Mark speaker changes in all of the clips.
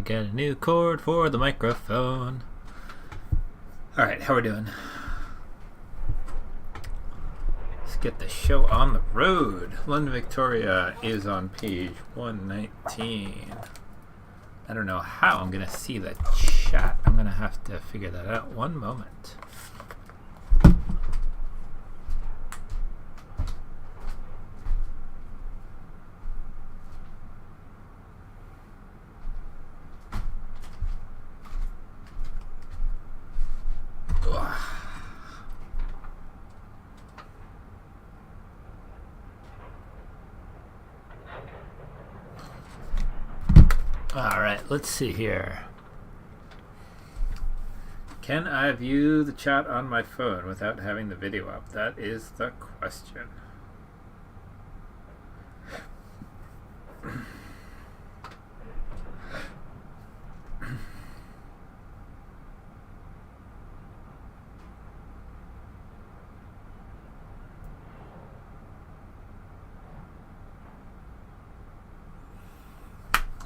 Speaker 1: Gotta get a new cord for the microphone. Alright, how we doing? Let's get the show on the road. London Victoria is on page 119. I don't know how I'm gonna see the chat. I'm gonna have to figure that out. One moment. Alright, let's see here. Can I view the chat on my phone without having the video up? That is the question.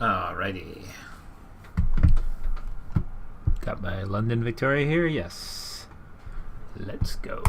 Speaker 1: Alrighty. Got my London Victoria here? Yes. Let's go.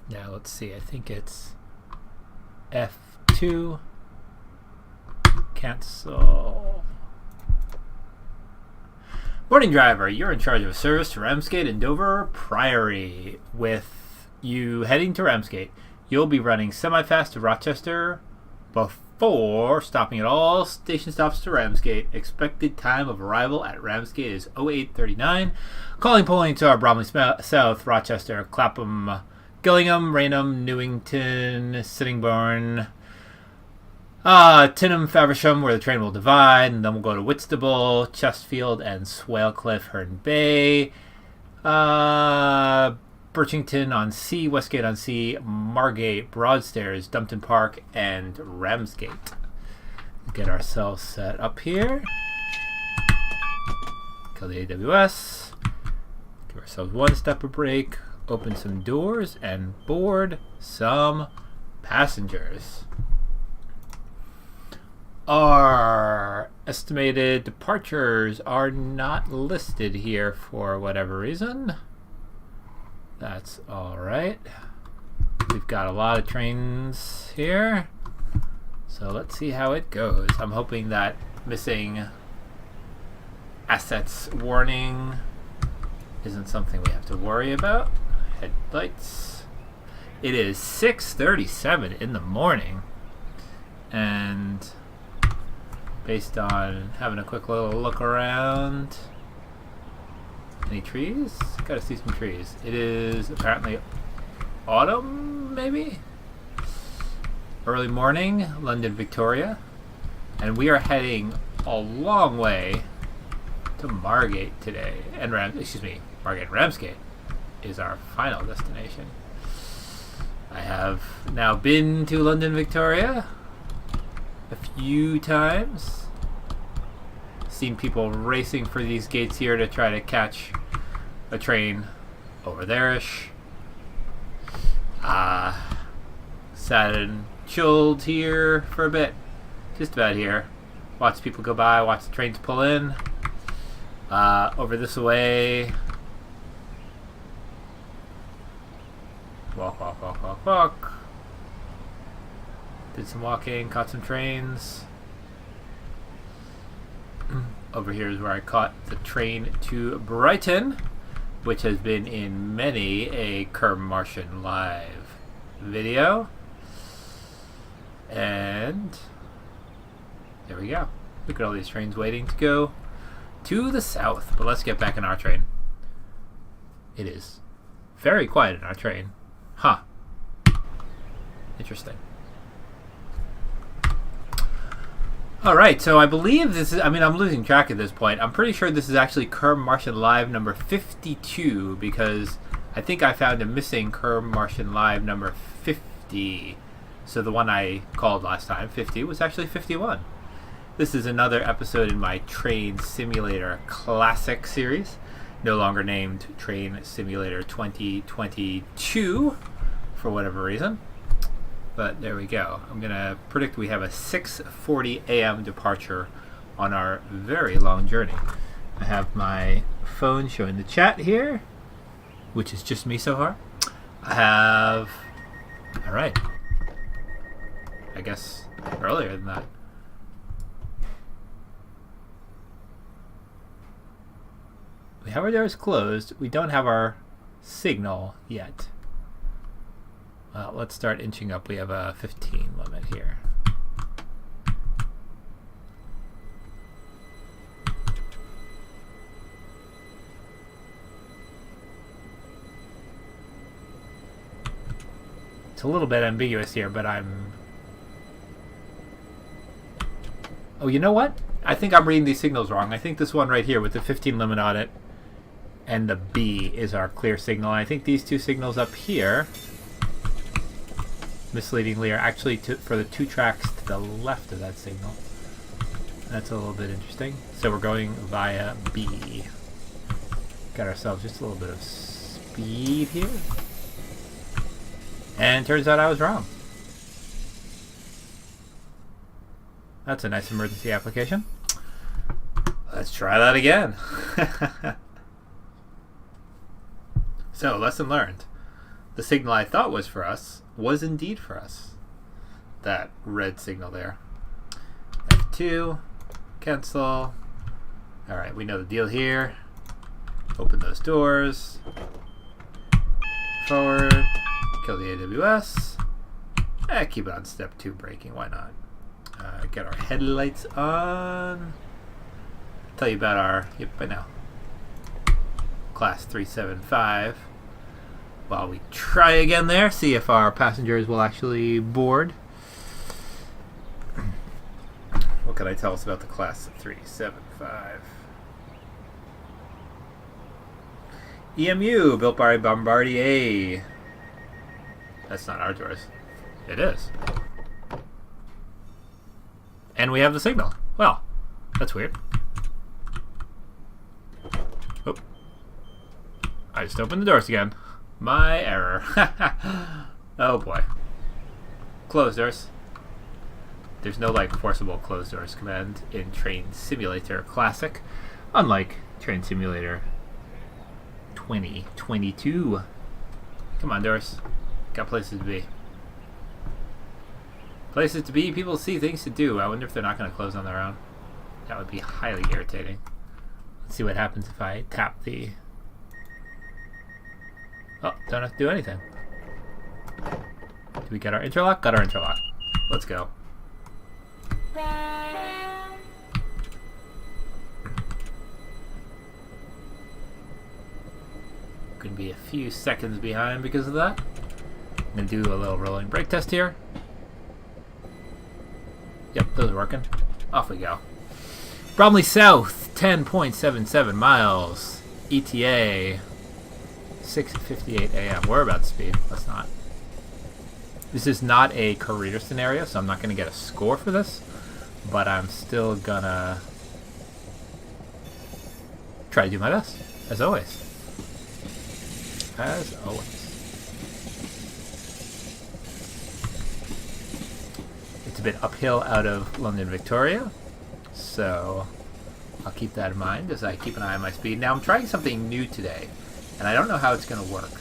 Speaker 1: Now let's see, I think it's F2, cancel. Morning driver, you're in charge of a service to Ramsgate and Dover Priory. With you heading to Ramsgate, you'll be running semi-fast to Rochester before stopping at all station stops to Ramsgate. Expected time of arrival at Ramsgate is 0839. Calling points are Bromley South, Rochester, Clapham, Gillingham, Raynham, Newington, Sittingbourne, Tinham, Faversham, where the train will divide, and then we'll go to Whitstable, Chesterfield, and Swalcliffe, Herne Bay, Birchington on Sea, Westgate on Sea, Margate, Broadstairs, Dumpton Park, and Ramsgate. Get ourselves set up here. Kill the AWS. Give ourselves one step of break. Open some doors and board some passengers. Our estimated departures are not listed here for whatever reason. That's alright. We've got a lot of trains here, so let's see how it goes. I'm hoping that missing assets warning isn't something we have to worry about. Headlights. It is 6:37 in the morning, and based on having a quick little look around, any trees? Gotta see some trees. It is apparently autumn, maybe? Early morning, London Victoria, and we are heading a long way to Margate today, and Margate Ramsgate is our final destination. I have now been to London Victoria a few times. Seen people racing for these gates here to try to catch a train over there-ish. Sat and chilled here for a bit. Just about here. Watch people go by, watch the trains pull in. Over this way. Walk. Did some walking, caught some trains. over here is where I caught the train to Brighton, which has been in many a Kerr Martian Live video. And there we go. Look at all these trains waiting to go to the south. But let's get back in our train. It is very quiet in our train. Huh. Interesting. Alright, so I believe this is, I'm losing track at this point. I'm pretty sure this is actually Kerr Martian Live number 52, because I think I found a missing Kerr Martian Live number 50. So the one I called last time, 50, was actually 51. This is another episode in my Train Simulator Classic series, no longer named Train Simulator 2022 for whatever reason. But there we go. I'm going to predict we have a 6:40 a.m. departure on our very long journey. I have my phone showing the chat here, which is just me so far. I have... Alright. I guess earlier than that. We have our doors closed. We don't have our signal yet. Well, let's start inching up. We have a 15 limit here. It's a little bit ambiguous here, but I'm... Oh, you know what? I think I'm reading these signals wrong. I think this one right here with the 15 limit on it and the B is our clear signal. I think these two signals up here, misleadingly, are actually for the two tracks to the left of that signal. That's a little bit interesting. So we're going via B. Got ourselves just a little bit of speed here. And turns out I was wrong. That's a nice emergency application. Let's try that again. So, lesson learned. The signal I thought was for us was indeed for us. That red signal there. F2. Cancel. Alright, we know the deal here. Open those doors. Forward. Kill the AWS. Keep it on step 2 braking. Why not? Get our headlights on. Tell you about our... Yep, I know. Class 375. While we try again there, see if our passengers will actually board. What can I tell us about the Class 375? EMU, built by Bombardier. That's not our doors. It is. And we have the signal. Well, that's weird. Oh. I just opened the doors again. My error. Oh boy. Close doors. There's no like forcible close doors command in Train Simulator Classic, unlike Train Simulator 2022. Come on, doors. Got places to be. Places to be, people see, things to do. I wonder if they're not going to close on their own. That would be highly irritating. Let's see what happens if I tap the... Oh, don't have to do anything. Do we get our interlock? Got our interlock. Let's go. Gonna be a few seconds behind because of that. I'm gonna do a little rolling brake test here. Yep, those are working. Off we go. Bromley South, 10.77 miles. ETA, 6:58 a.m. We're about speed. Let's not. This is not a career scenario, so I'm not going to get a score for this. But I'm still gonna try to do my best, as always. As always. It's a bit uphill out of London Victoria, so I'll keep that in mind as I keep an eye on my speed. Now I'm trying something new today, and I don't know how it's going to work.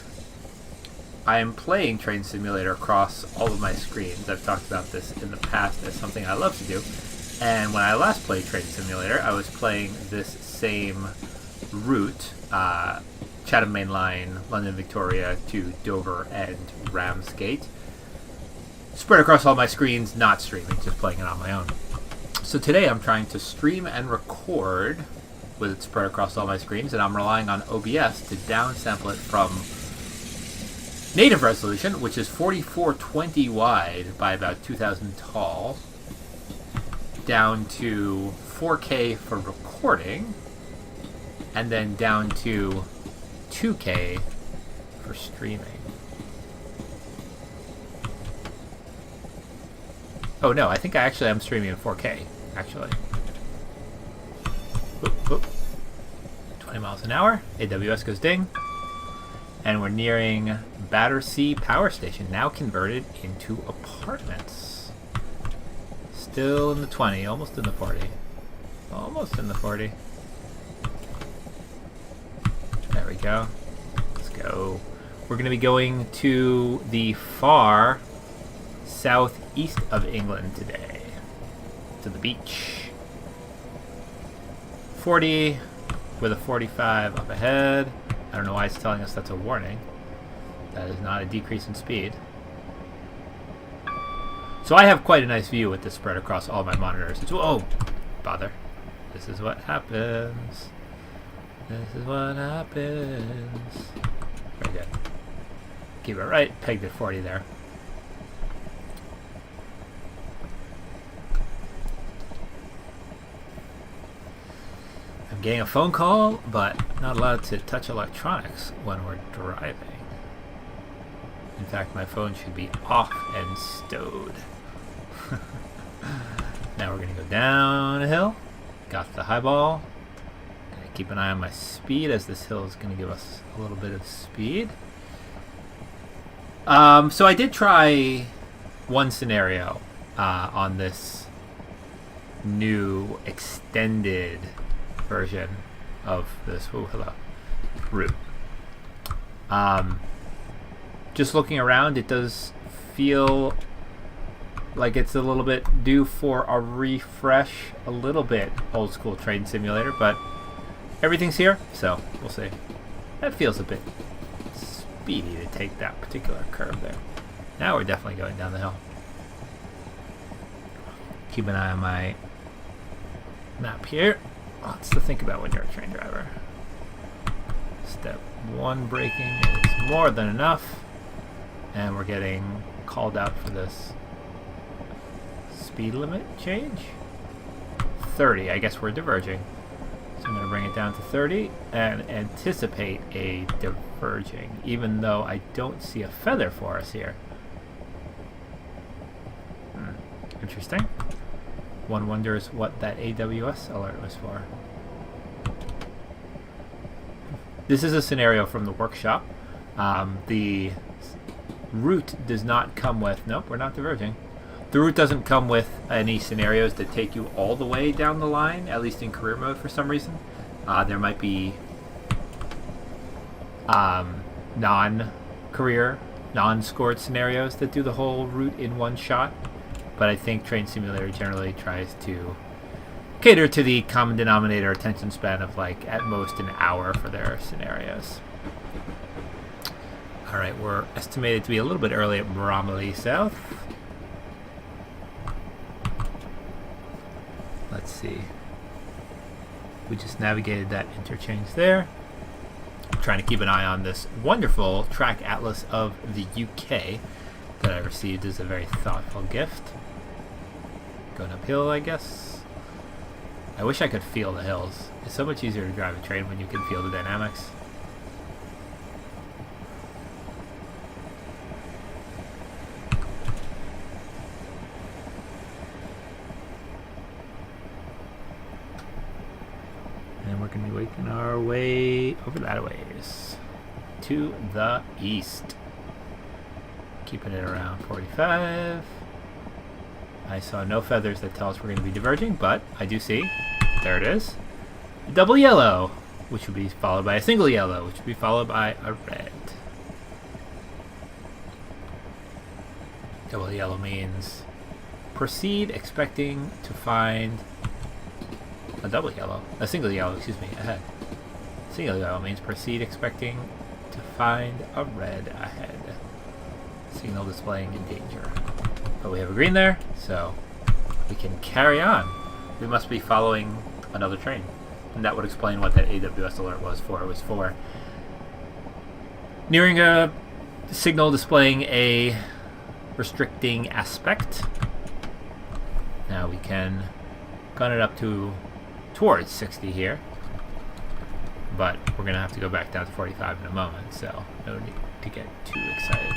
Speaker 1: I am playing Train Simulator across all of my screens. I've talked about this in the past as something I love to do, And when I last played Train Simulator, I was playing this same route, Chatham Mainline, London Victoria to Dover and Ramsgate. Spread across all my screens, not streaming, just playing it on my own. So today I'm trying to stream and record with it spread across all my screens, and I'm relying on OBS to downsample it from native resolution, which is 4420 wide by about 2000 tall, down to 4K for recording, and then down to 2K for streaming. Oh no, I think I actually am streaming in 4K, actually. Whoop, whoop. 20 miles an hour, AWS goes ding. And we're nearing Battersea Power Station, now converted into apartments. Still in the 20, almost in the 40. Almost in the 40. There we go. Let's go. We're going to be going to the far southeast of England today. To the beach. 40 with a 45 up ahead. I don't know why it's telling us that's a warning. That is not a decrease in speed. So I have quite a nice view with this spread across all my monitors. It's, oh, bother. This is what happens. This is what happens. Very good. Keep it right. Pegged at 40 there. I'm getting a phone call, but not allowed to touch electronics when we're driving. In fact, my phone should be off and stowed. Now we're going to go down a hill. Got the highball. Gonna keep an eye on my speed, as this hill is going to give us a little bit of speed. So I did try one scenario on this new extended version of this route. Just looking around, it does feel like it's a little bit due for a refresh, a little bit old school Train Simulator, but everything's here, so we'll see. That feels a bit speedy to take that particular curve there. Now we're definitely going down the hill. Keep an eye on my map here. Lots to think about when you're a train driver. Step 1 braking is more than enough. And we're getting called out for this speed limit change. 30, I guess we're diverging. So I'm going to bring it down to 30 and anticipate a diverging, even though I don't see a feather for us here. Interesting. One wonders what that AWS alert was for. This is a scenario from the workshop. The route does not come with... Nope, we're not diverging. The route doesn't come with any scenarios that take you all the way down the line, at least in career mode for some reason. There might be non-career, non-scored scenarios that do the whole route in one shot. But I think Train Simulator generally tries to cater to the common denominator attention span of, like, at most an hour for their scenarios. Alright, we're estimated to be a little bit early at Bromley South. Let's see. We just navigated that interchange there. I'm trying to keep an eye on this wonderful track atlas of the UK that I received as a very thoughtful gift. Going uphill, I guess. I wish I could feel the hills. It's so much easier to drive a train when you can feel the dynamics. And we're going to be making our way over that ways to the east. Keeping it around 45. I saw no feathers that tell us we're going to be diverging, but I do see, there it is, a double yellow, which would be followed by a single yellow, which would be followed by a red. Double yellow means proceed expecting to find a single yellow, excuse me, ahead. Single yellow means proceed expecting to find a red ahead. Signal displaying in danger. But we have a green there, so we can carry on. We must be following another train. And that would explain what that AWS alert was for. It was for nearing a signal displaying a restricting aspect. Now we can gun it up towards 60 here. But we're going to have to go back down to 45 in a moment, so no need to get too excited.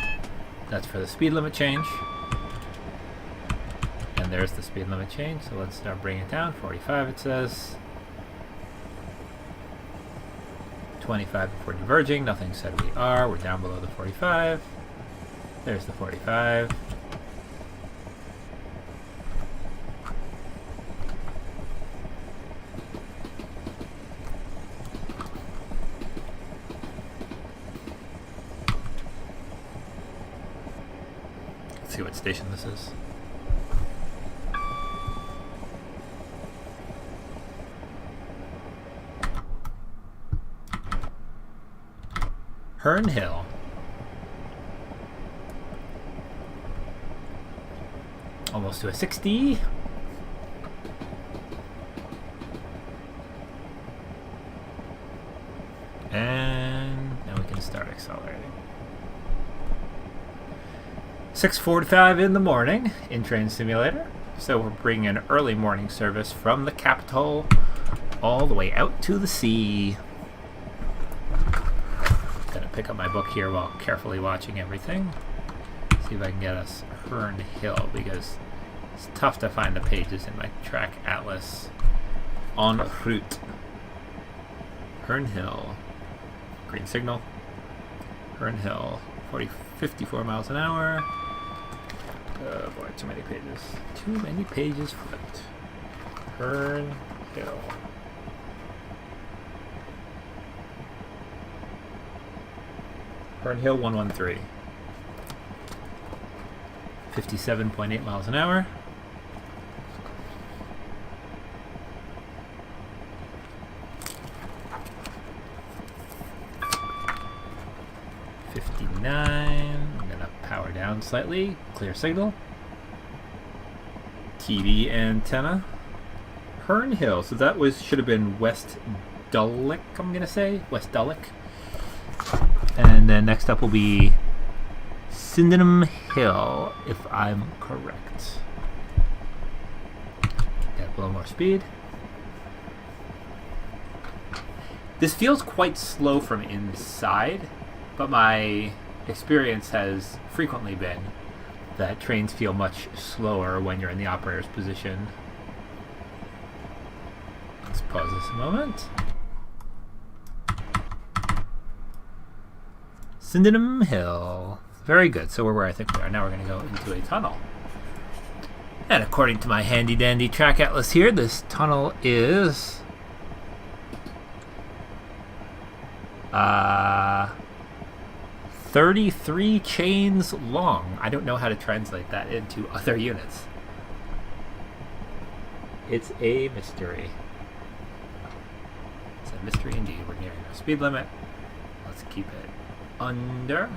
Speaker 1: That's for the speed limit change. And there's the speed limit change, so let's start bringing it down. 45 it says. 25 before diverging. Nothing said we are. We're down below the 45. There's the 45. Let's see what station this is. Herne Hill. Almost to a 60. And now we can start accelerating. 6:45 in the morning in Train Simulator. So we're bringing an early morning service from the capital all the way out to the sea. Gonna pick up my book here while carefully watching everything. See if I can get us Herne Hill, because it's tough to find the pages in my track atlas. En route. Herne Hill. Green signal. Herne Hill. 54 miles an hour. Oh boy, too many pages. Too many pages flipped. Herne Hill. Herne Hill 113. 57.8 miles an hour. I'm gonna power down slightly. Clear signal. TV antenna. Herne Hill. So that should have been West Dulwich, I'm gonna say. West Dulwich. And then next up will be Sydenham Hill, if I'm correct. Get a little more speed. This feels quite slow from inside, but my experience has frequently been that trains feel much slower when you're in the operator's position. Let's pause this a moment. Sydenham Hill. Very good. So we're where I think we are. Now we're going to go into a tunnel. And according to my handy dandy track atlas here, this tunnel is 33 chains long. I don't know how to translate that into other units. It's a mystery. It's a mystery indeed. We're nearing our speed limit. Let's keep it under.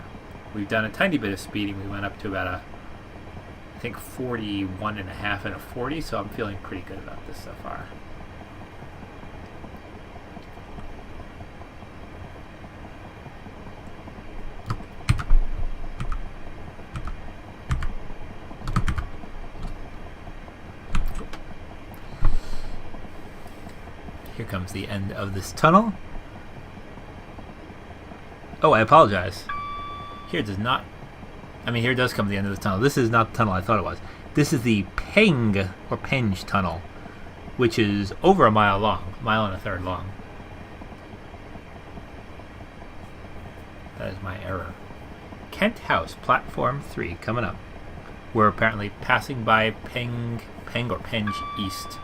Speaker 1: We've done a tiny bit of speeding. We went up to about I think 41 and a half and a 40, so I'm feeling pretty good about this so far. Here comes the end of this tunnel. Oh, I apologize. Here does come the end of the tunnel. This is not the tunnel I thought it was. This is the Penge tunnel, which is over a mile long, a mile and a third long. That is my error. Kent House, platform 3, coming up. We're apparently passing by Penge East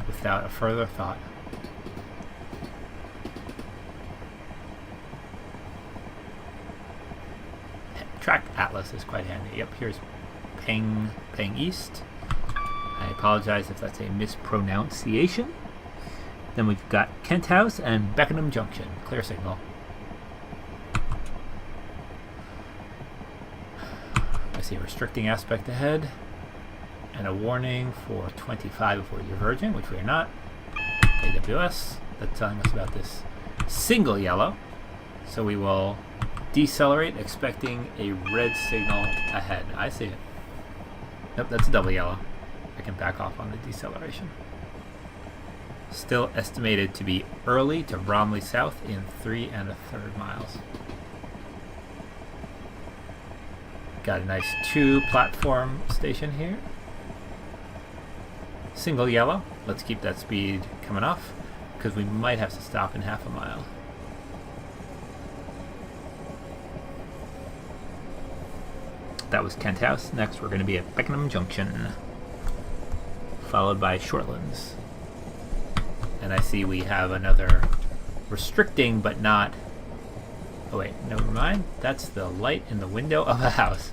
Speaker 1: without a further thought. Track atlas is quite handy. Yep, here's Penge East. I apologize if that's a mispronunciation. Then we've got Kent House and Beckenham Junction. Clear signal. I see a restricting aspect ahead. And a warning for 25 before you're virgin, which we are not. AWS. That's telling us about this single yellow. So we will decelerate, expecting a red signal ahead. I see it. Nope, that's a double yellow. I can back off on the deceleration. Still estimated to be early to Bromley South in 3 1/3 miles. Got a nice 2-platform station here. Single yellow. Let's keep that speed coming off because we might have to stop in 1/2 mile. That was Kent House. Next we're going to be at Beckenham Junction, followed by Shortlands. And I see we have another restricting but not... Oh wait, never mind. That's the light in the window of a house.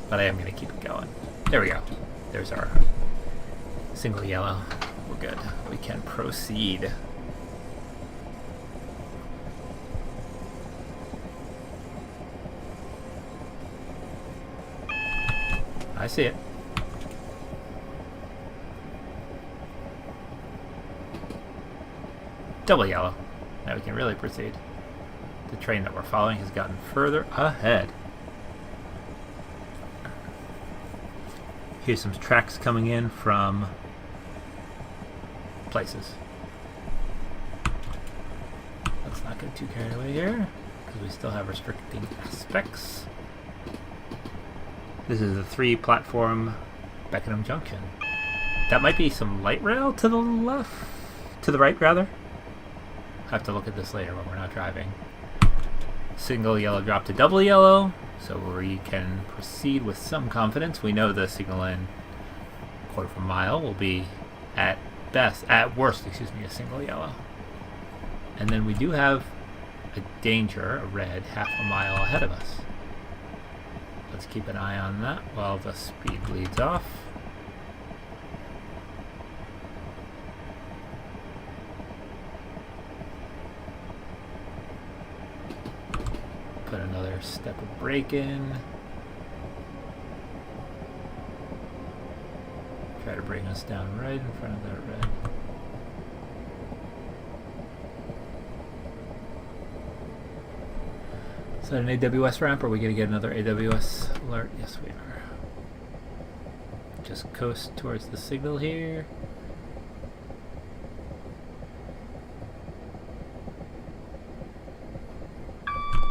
Speaker 1: But I am going to keep it going. There we go. There's our single yellow. We're good. We can proceed. I see it. Double yellow. Now we can really proceed. The train that we're following has gotten further ahead. Here's some tracks coming in from places. Let's not get too carried away here because we still have restricting aspects. This is a 3-platform Beckenham Junction. That might be some light rail to the left, to the right rather. Have to look at this later when we're not driving. Single yellow drop to double yellow, so we can proceed with some confidence. We know the signal in 1/4 mile will be at worst, a single yellow. And then we do have a danger, a red, 1/2 mile ahead of us. Let's keep an eye on that while the speed bleeds off. Put another step of brake in. Try to bring us down right in front of that red. Is that an AWS ramp? Or are we going to get another AWS alert? Yes, we are. Just coast towards the signal here.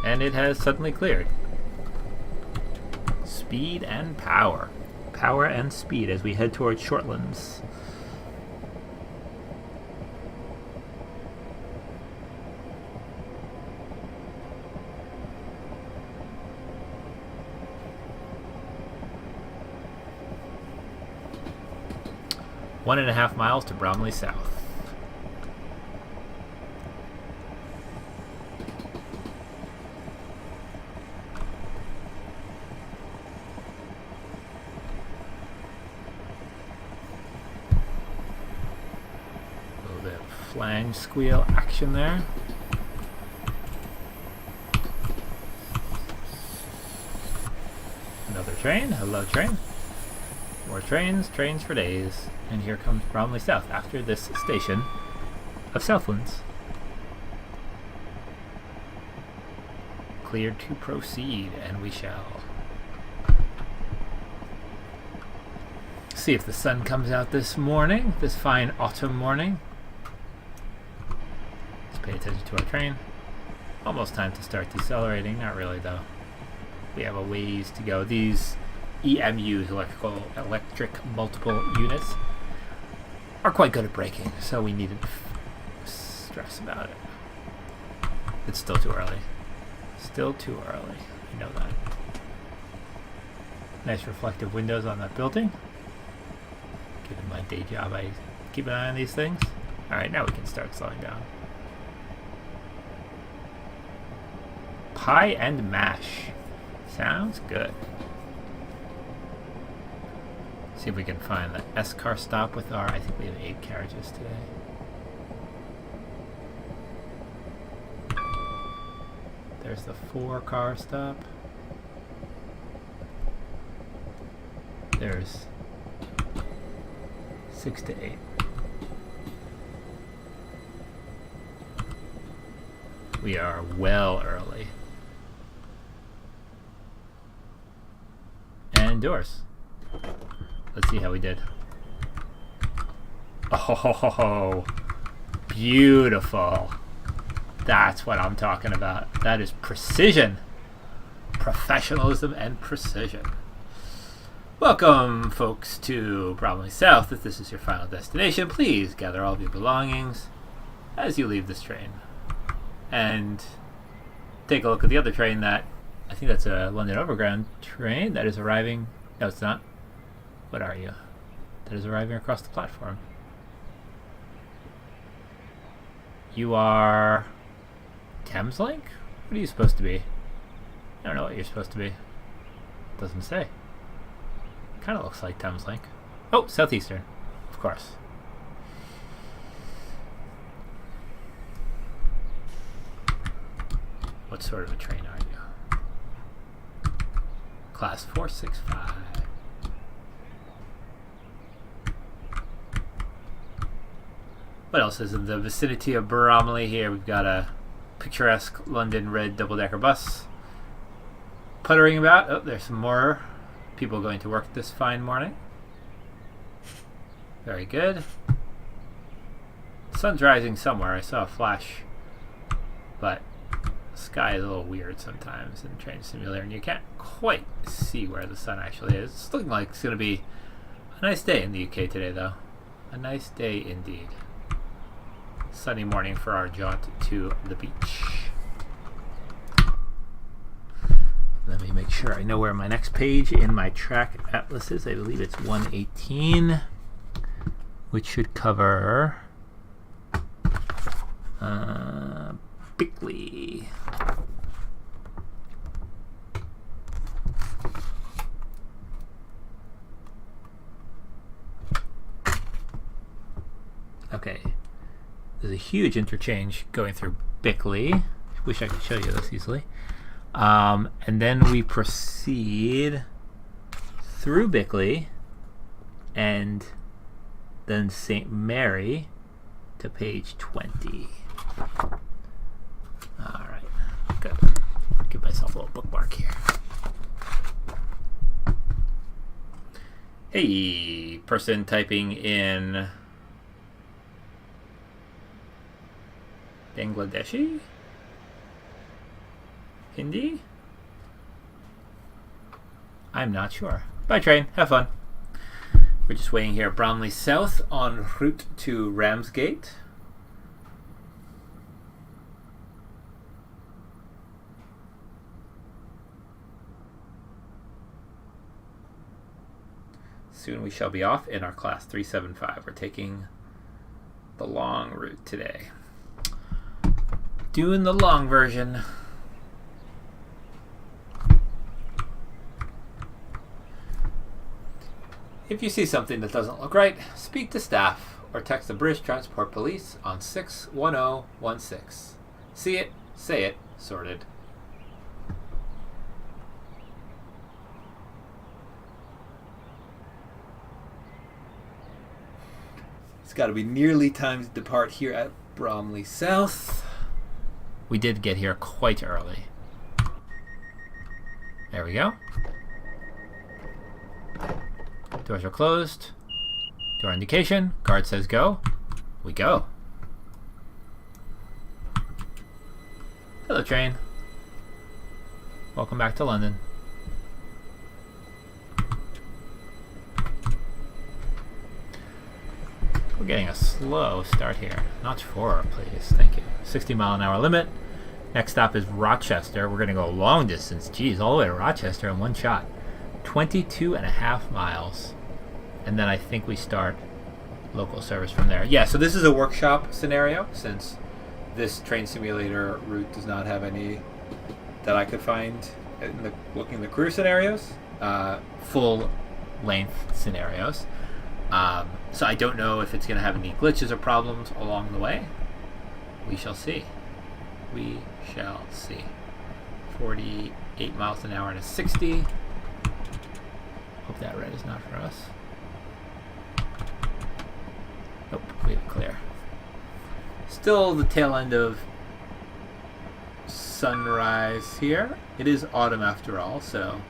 Speaker 1: And it has suddenly cleared. Speed and power. Power and speed as we head towards Shortlands. One and a half miles to Bromley South. A little bit of flange squeal action there. Another train. Hello, train. More trains, trains for days. And here comes Bromley South after this station of Southlands. Cleared to proceed, and we shall. See if the sun comes out this morning, this fine autumn morning. Let's pay attention to our train. Almost time to start decelerating. Not really, though. We have a ways to go. These EMUs, electric multiple units, are quite good at braking, so we needn't stress about it. It's still too early. Still too early. I know that. Nice reflective windows on that building. Given my day job, I keep an eye on these things. Alright, now we can start slowing down. Pie and mash. Sounds good. See if we can find the S-car stop with our... I think we have 8 carriages today. There's the 4-car stop. There's 6 to 8. We are well early. And doors. Let's see how we did. Oh, beautiful. That's what I'm talking about. That is precision. Professionalism and precision. Welcome, folks, to Bromley South. If this is your final destination, please gather all of your belongings as you leave this train. And take a look at the other train that, I think that's a London Overground train that is arriving. No, it's not. What are you? That is arriving across the platform. You are Thameslink? What are you supposed to be? I don't know what you're supposed to be. Doesn't say. Kind of looks like Thameslink. Oh, Southeastern. Of course. What sort of a train are you? Class 465. What else is in the vicinity of Bromley here? We've got a picturesque London red double-decker bus puttering about. Oh, there's some more people going to work this fine morning. Very good. The sun's rising somewhere. I saw a flash, but the sky is a little weird sometimes in Train Simulator, and you can't quite see where the sun actually is. It's looking like it's going to be a nice day in the UK today, though. A nice day indeed. Sunny morning for our jaunt to the beach. Let me make sure I know where my next page in my track atlas is. I believe it's 118, which should cover Bickley. Okay. There's a huge interchange going through Bickley. Wish I could show you this easily. And then we proceed through Bickley and then St. Mary to page 20. All right, good. Give myself a little bookmark here. Hey, person typing in Bangladeshi? Hindi? I'm not sure. Bye, train. Have fun. We're just waiting here at Bromley South en route to Ramsgate. Soon we shall be off in our class 375. We're taking the long route today. Doing the long version. If you see something that doesn't look right, speak to staff or text the British Transport Police on 61016. See it, say it, sorted. It's got to be nearly time to depart here at Bromley South. We did get here quite early. There we go. Doors are closed. Door indication. Guard says go. We go. Hello, train. Welcome back to London. We're getting a slow start here. Notch 4, please. Thank you. 60-mile-an-hour limit. Next stop is Rochester. We're going to go long distance. Geez, all the way to Rochester in one shot. 22.5 miles. And then I think we start local service from there. Yeah, so this is a workshop scenario, since this train simulator route does not have any that I could find in looking at the career scenarios. Full length scenarios. So I don't know if it's going to have any glitches or problems along the way. We shall see. We shall see. 48 miles an hour and a 60. Hope that red is not for us. Nope, we have it clear. Still the tail end of sunrise here. It is autumn after all, so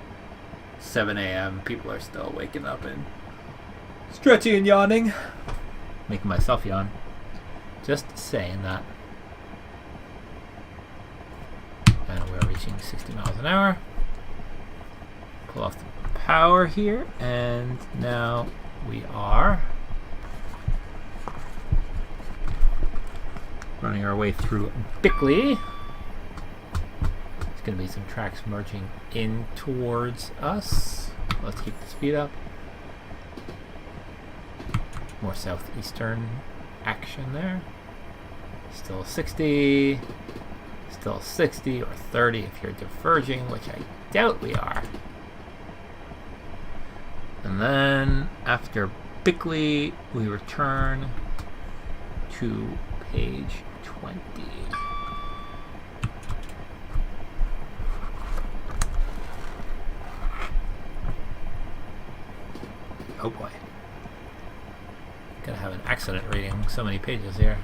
Speaker 1: 7 a.m. people are still waking up and stretching and yawning. Making myself yawn. Just saying that. And we're reaching 60 miles an hour. Pull off the power here, and now we are running our way through Bickley. There's going to be some tracks merging in towards us. Let's keep the speed up. More southeastern action there. Still 60. Still 60 or 30 if you're diverging, which I doubt we are. And then after Bickley, we return to page 20. Oh boy. Gonna have an accident reading so many pages here.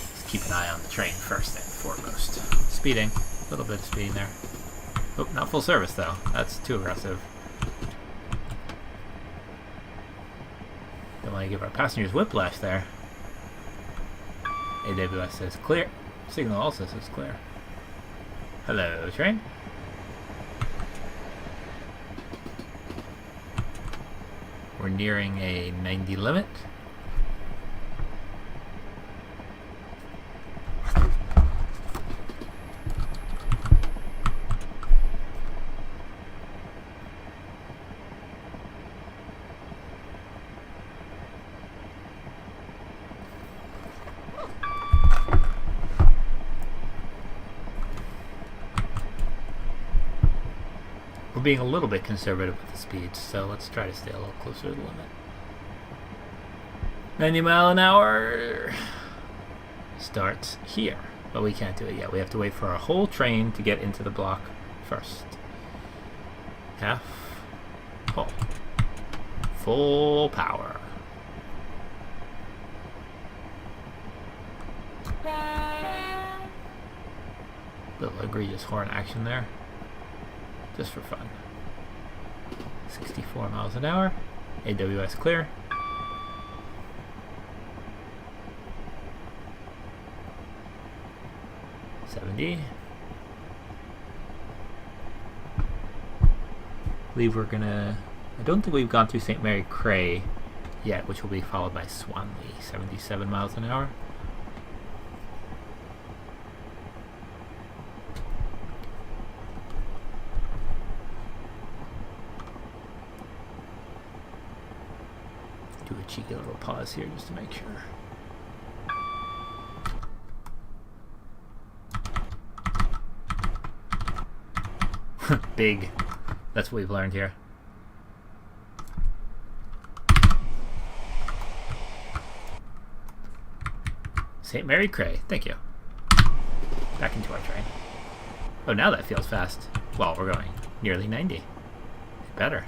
Speaker 1: Let's keep an eye on the train first and foremost. Speeding. A little bit of speeding there. Oh, not full service though. That's too aggressive. Don't want to give our passengers whiplash there. AWS says clear. Signal also says clear. Hello, train. We're nearing a 90 limit. Being a little bit conservative with the speeds, so let's try to stay a little closer to the limit. 90 mile an hour starts here, but we can't do it yet. We have to wait for our whole train to get into the block first. Half full. Full power. Little egregious horn action there. Just for fun. 64 miles an hour. AWS clear. I believe we're gonna... I don't think we've gone through St. Mary Cray yet, which will be followed by Swanley. 77 miles an hour. Do a cheeky little pause here just to make sure. Big. That's what we've learned here. St. Mary Cray. Thank you. Back into our train. Oh, now that feels fast. Well, we're going nearly 90. Better.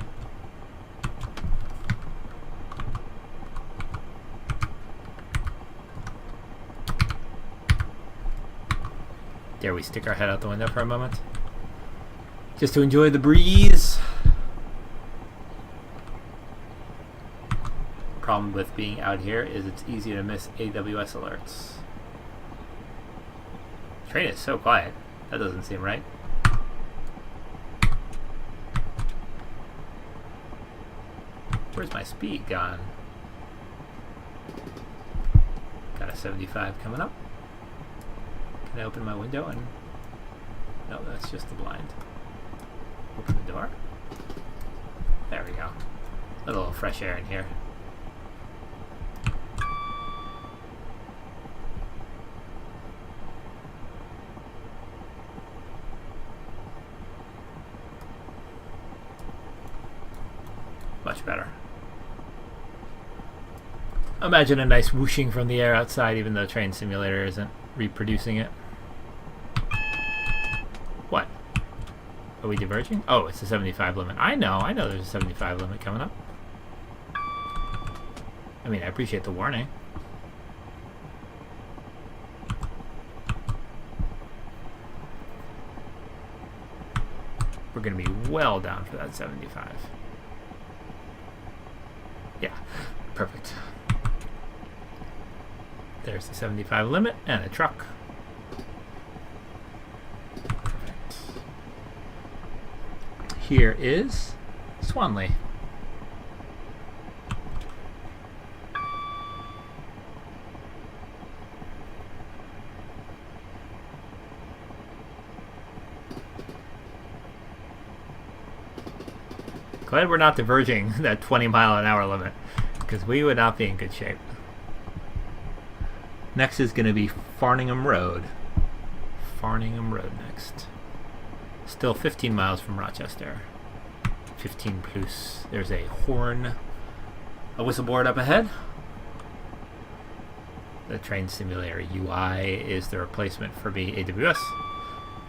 Speaker 1: Dare we stick our head out the window for a moment? Just to enjoy the breeze. Problem with being out here is it's easy to miss AWS alerts. Train is so quiet. That doesn't seem right. Where's my speed gone? Got a 75 coming up. Can I open my window and... No, that's just the blind. Open the door. There we go. A little fresh air in here. much better. Imagine a nice whooshing from the air outside, even though Train Simulator isn't reproducing it. What? Are we diverging? Oh, it's a 75 limit. I know there's a 75 limit coming up. I mean, I appreciate the warning. We're going to be well down for that 75. Yeah, perfect. There's the 75 limit and a truck. Perfect. Here is Swanley. Glad we're not diverging that 20-mile-an-hour limit, because we would not be in good shape. Next is going to be Farningham Road. Farningham Road next. Still 15 miles from Rochester. 15 plus. There's a horn, a whistle board up ahead. The Train Simulator UI is the replacement for the AWS,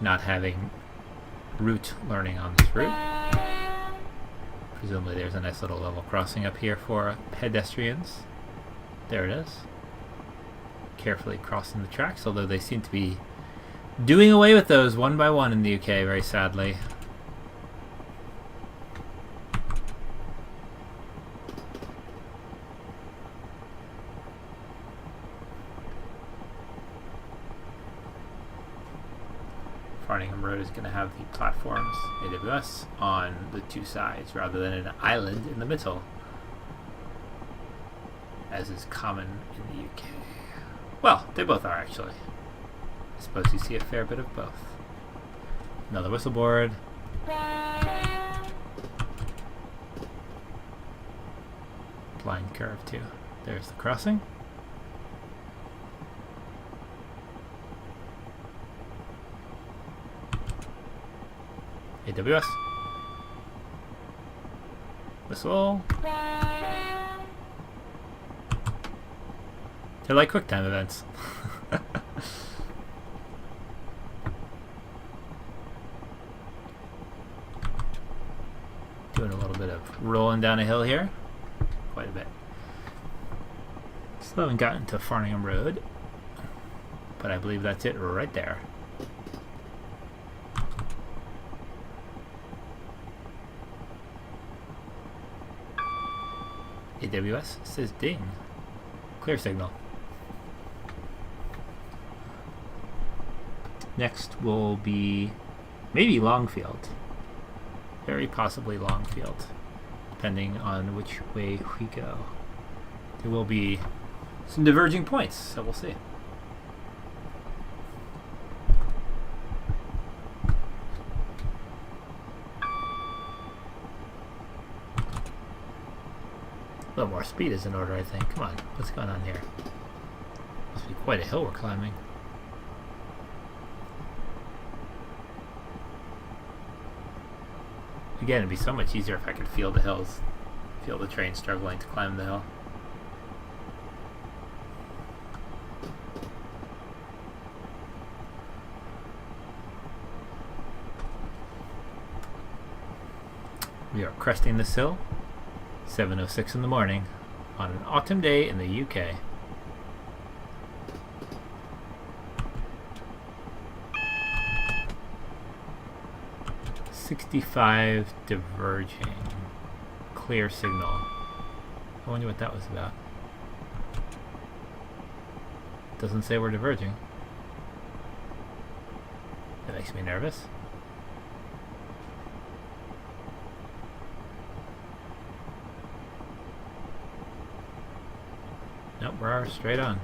Speaker 1: not having route learning on this route. Presumably there's a nice little level crossing up here for pedestrians. There it is. Carefully crossing the tracks, although they seem to be doing away with those one by one in the UK, very sadly. Farningham Road is going to have the platforms AWS on the two sides rather than an island in the middle, as is common in the UK. Well, they both are actually. I suppose you see a fair bit of both. Another whistle board. Blind curve too. There's the crossing. AWS. Whistle. They're like QuickTime events. Doing a little bit of rolling down a hill here. Quite a bit. Still haven't gotten to Farningham Road, but I believe that's it right there. AWS says ding. Clear signal. Next will be maybe Longfield. Very possibly Longfield, depending on which way we go. There will be some diverging points, so we'll see. A little more speed is in order, I think. Come on, what's going on here? Must be quite a hill we're climbing. Again, it'd be so much easier if I could feel the hills, feel the train struggling to climb the hill. We are cresting this hill, 7:06 in the morning, on an autumn day in the UK. .65 diverging. Clear signal. I wonder what that was about. Doesn't say we're diverging. That makes me nervous. Nope, we're straight on.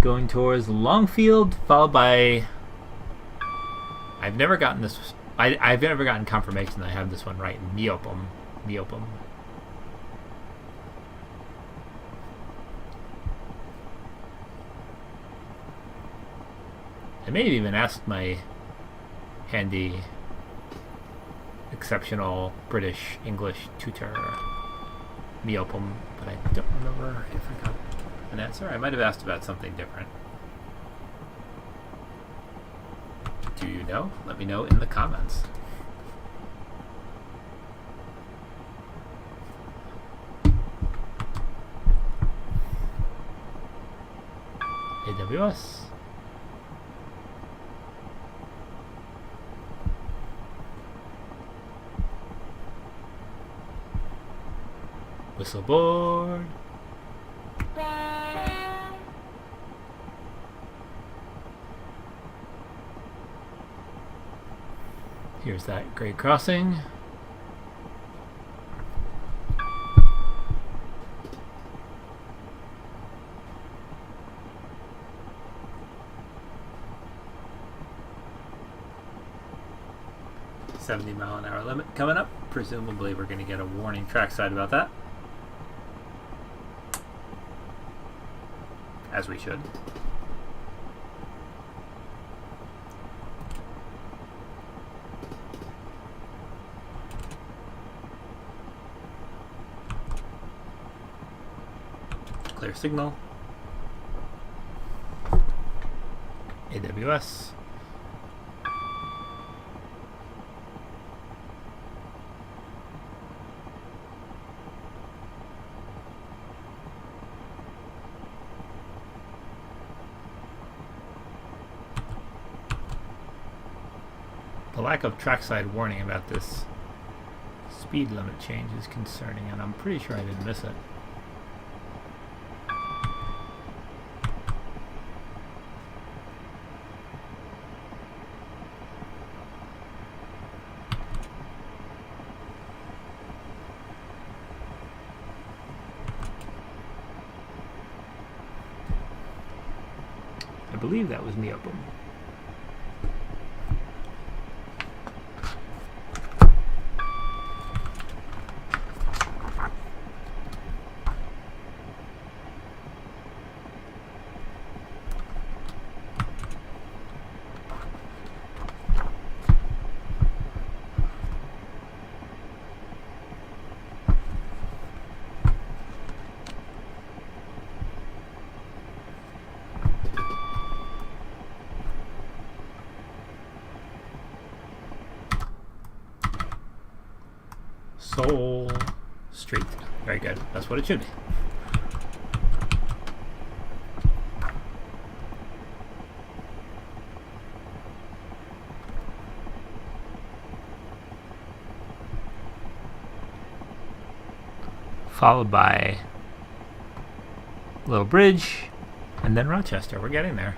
Speaker 1: Going towards Longfield, followed by... I've never gotten this... I've never gotten confirmation that I have this one right. Neopum. Neopum. I may have even asked my handy exceptional British English tutor, Meopum, but I don't remember if I got an answer. I might have asked about something different. Do you know? Let me know in the comments. AWS. Whistleboard. Here's that grade crossing. $70-mile-an-hour limit coming up. Presumably we're going to get a warning trackside about that. As we should. Clear signal. AWS. The lack of trackside warning about this speed limit change is concerning, and I'm pretty sure I didn't miss it. I believe that was Meopum. Soul Street. Very good. That's what it should be. Followed by Little Bridge, and then Rochester. We're getting there.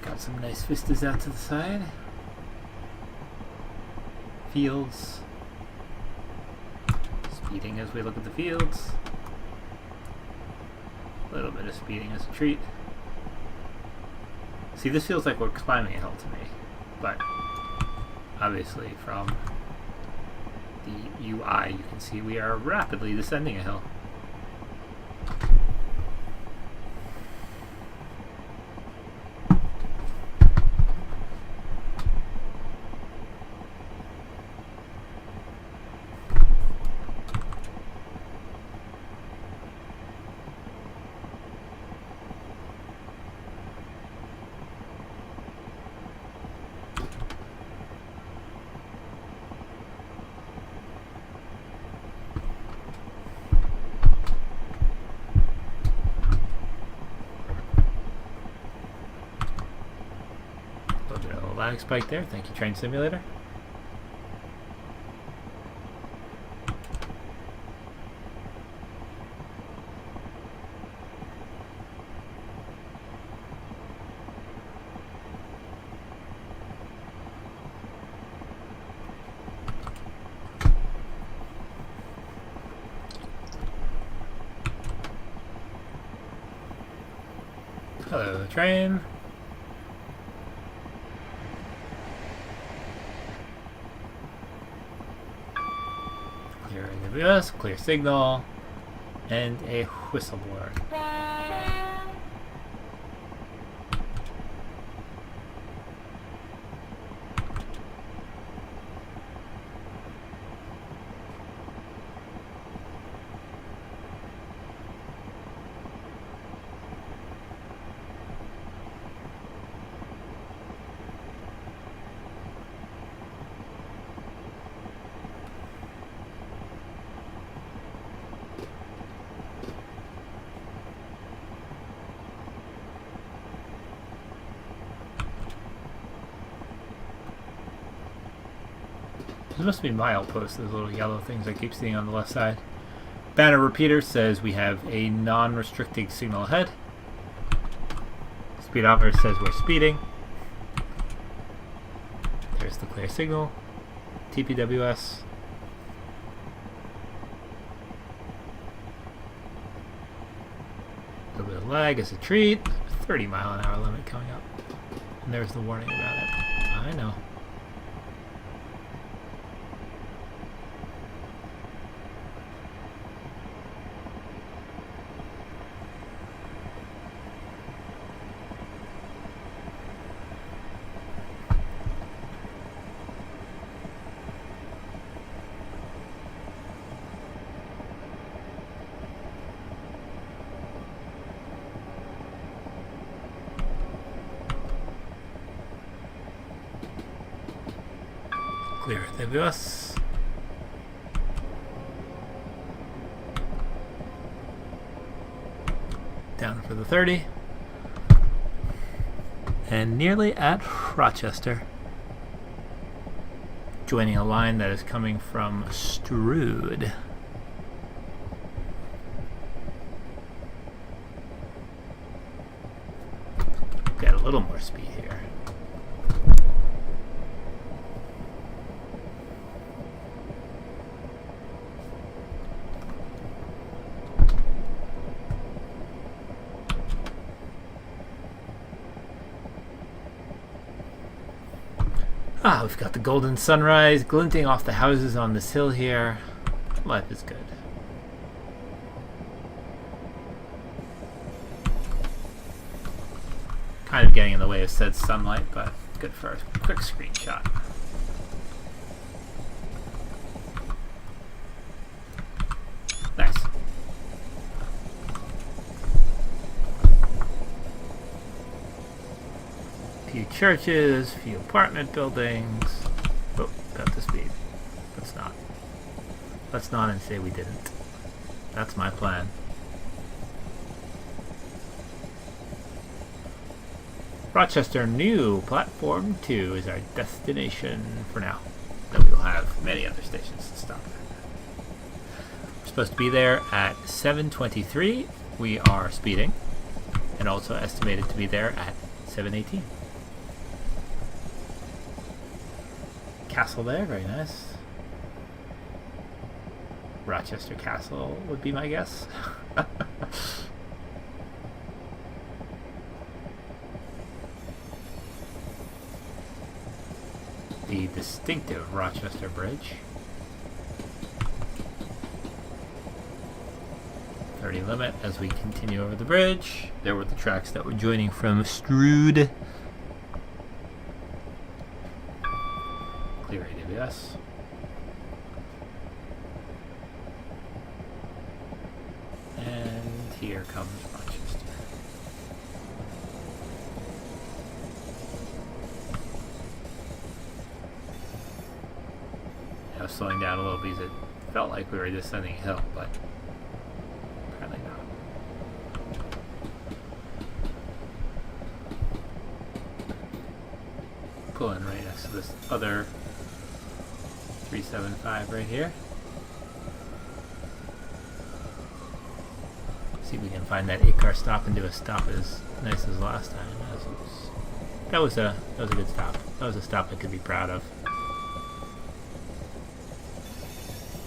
Speaker 1: Got some nice vistas out to the side. Fields. Speeding as we look at the fields. A little bit of speeding as a treat. See, this feels like we're climbing a hill to me, but obviously from the UI you can see we are rapidly descending a hill. Lag spike there. Thank you, Train Simulator. the train. Clear AWS, clear signal, and a whistle blower. This must be my outpost, those little yellow things I keep seeing on the left side. Banner repeater says we have a non-restricting signal ahead. Speedometer says we're speeding. There's the clear signal. TPWS. A little bit of lag as a treat. 30-mile-an-hour limit coming up. And there's the warning about it. I know. Clear AWS. Down for the 30. And nearly at Rochester. Joining a line that is coming from Strood. Got a little more speed here. Ah, we've got the golden sunrise glinting off the houses on this hill here. Life is good. Kind of getting in the way of said sunlight, but good for a quick screenshot. Nice. Few churches, few apartment buildings. Oh, got the speed. Let's not. Let's not and say we didn't. That's my plan. Rochester New Platform 2 is our destination for now. Then we will have many other stations to stop at. We're supposed to be there at 7:23. We are speeding. And also estimated to be there at 7:18. Castle there, very nice. Rochester Castle would be my guess. The distinctive Rochester Bridge. 30 limit as we continue over the bridge. There were the tracks that were joining from Strood. Clear AWS. And here comes Rochester. I was slowing down a little because it felt like we were descending a hill, but apparently not. Pulling right next to this other 375 right here. See if we can find that 8-car stop and do a stop as nice as last time. That was a good stop. That was a stop I could be proud of.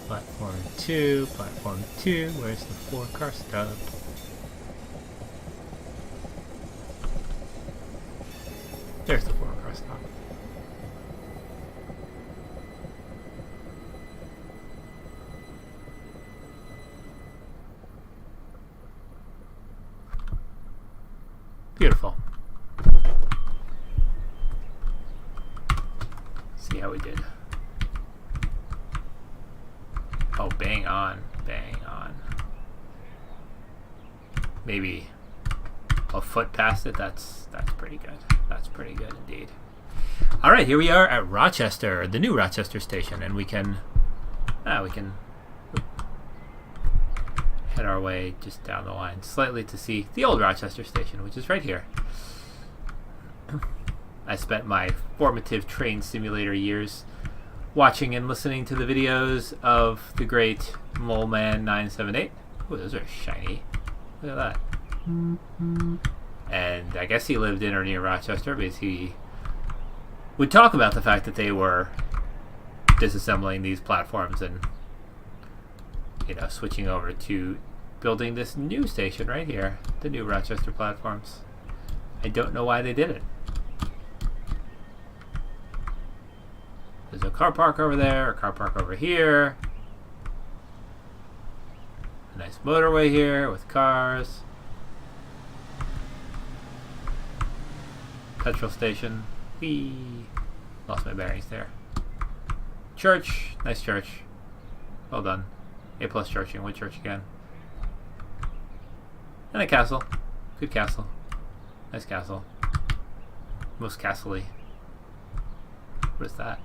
Speaker 1: Platform 2, platform 2, where's the 4-car stop? There's the 4-car stop. Beautiful. See how we did. Oh, bang on. Bang on. Maybe a foot past it. That's pretty good. That's pretty good indeed. All right, here we are at Rochester, the new Rochester station, and we can head our way just down the line slightly to see the old Rochester station, which is right here. I spent my formative train simulator years watching and listening to the videos of the great Mole Man 978. Ooh, those are shiny. Look at that. And I guess he lived in or near Rochester because he would talk about the fact that they were disassembling these platforms and, you know, switching over to building this new station right here, the new Rochester platforms. I don't know why they did it. There's a car park over there, a car park over here. A nice motorway here with cars. Petrol station. Whee! Lost my bearings there. Church. Nice church. Well done. A+ churching. What church again? And a castle. Good castle. Nice castle. Most castle-y. What is that?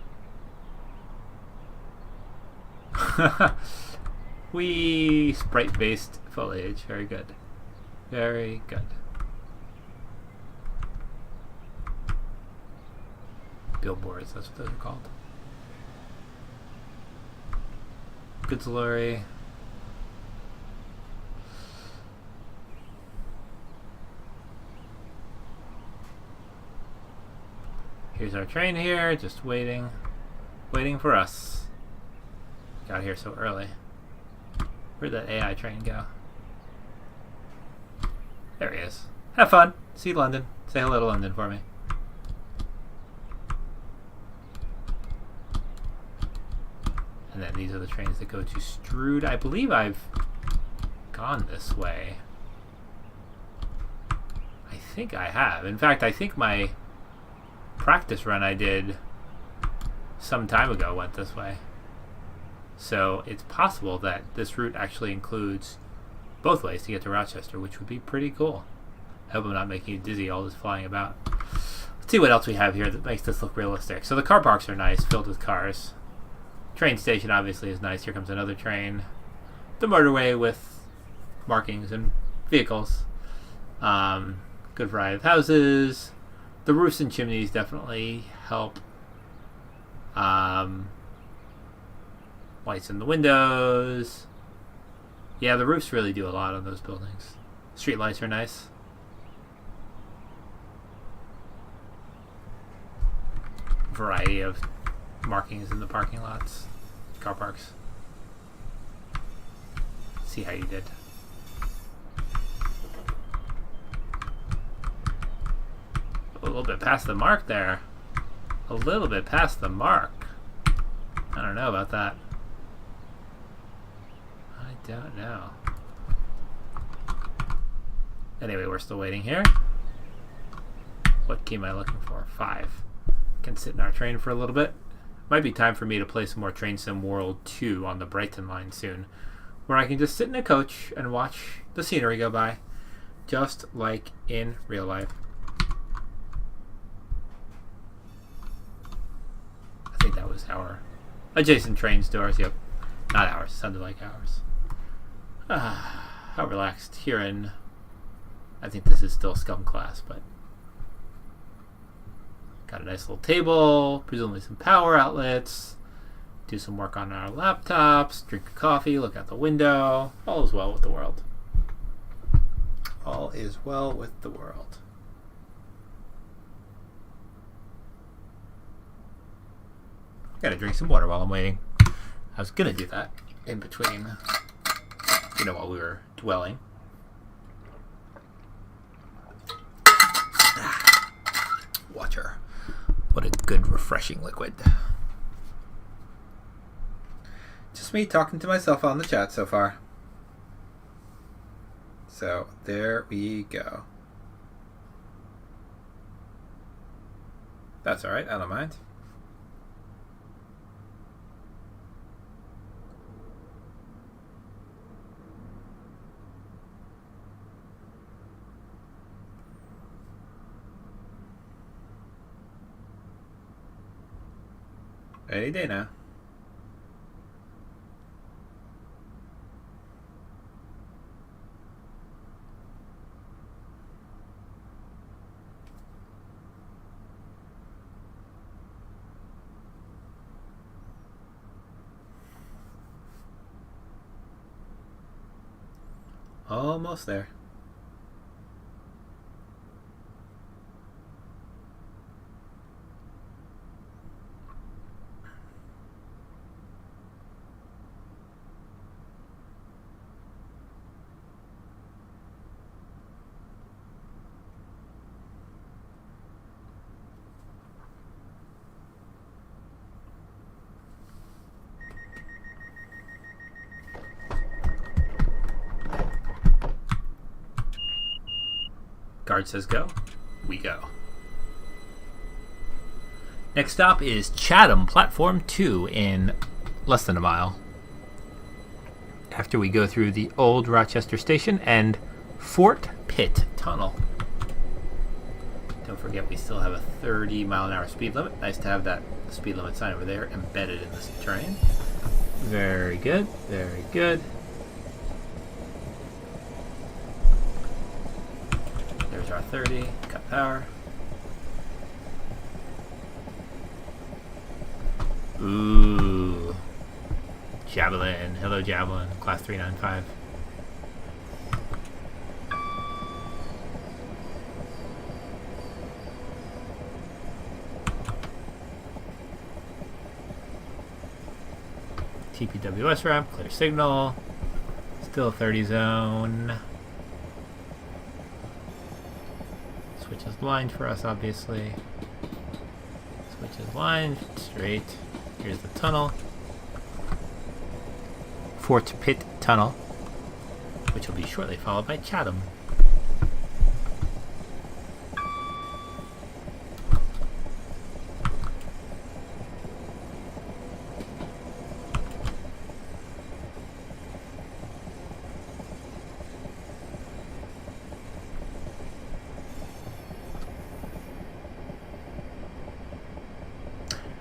Speaker 1: Wee! Sprite-based foliage. Very good. Very good. Billboards, that's what those are called. Goods lorry. Here's our train here, just waiting for us. Got here so early. Where'd that AI train go? There he is. Have fun. See London. Say hello to London for me. And then these are the trains that go to Strood. I believe I've gone this way. I think I have. In fact, I think my practice run I did some time ago went this way. So it's possible that this route actually includes both ways to get to Rochester, which would be pretty cool. I hope I'm not making you dizzy all this flying about. Let's see what else we have here that makes this look realistic. So the car parks are nice, filled with cars. Train station obviously is nice. Here comes another train. The motorway with markings and vehicles. Good variety of houses. The roofs and chimneys definitely help. Lights in the windows. Yeah, the roofs really do a lot on those buildings. Street lights are nice. Variety of markings in the parking lots. Car parks. See how you did. A little bit past the mark there. A little bit past the mark. I don't know about that. I don't know. Anyway, we're still waiting here. What key am I looking for? 5. Can sit in our train for a little bit. Might be time for me to play some more Train Sim World 2 on the Brighton line soon, where I can just sit in a coach and watch the scenery go by, just like in real life. I think that was our adjacent train's doors. Yep, not ours. Sounded like ours. How relaxed here in. I think this is still Scum class, but got a nice little table, presumably some power outlets, do some work on our laptops, drink a coffee, look out the window. All is well with the world. All is well with the world. Gotta drink some water while I'm waiting. I was gonna do that in between, while we were dwelling. Watcher. good, refreshing liquid. Just me talking to myself on the chat so far. So, there we go. That's alright, I don't mind. Any day now. Almost there. Guard says go. We go. Next stop is Chatham, Platform 2 in less than a mile. After we go through the old Rochester Station and Fort Pitt Tunnel. Don't forget we still have a 30-mile-an-hour speed limit. Nice to have that speed limit sign over there embedded in this train. Very good, very good. There's our 30, cut power. Ooh. Javelin. Hello, Javelin. Class 395. TPWS ramp. Clear signal. Still 30 zone. Switch is lined for us, obviously. Switch is lined. Straight. Here's the tunnel. Fort Pitt Tunnel, which will be shortly followed by Chatham.